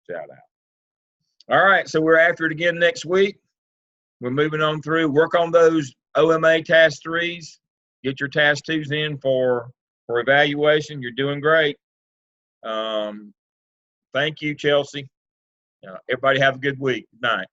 Shout out. All right, so we're after it again next week. We're moving on through, work on those OMA Task 3s. Get your Task 2s in for evaluation. You're doing great. Thank you, Chelsea. Everybody have a good week. Good night.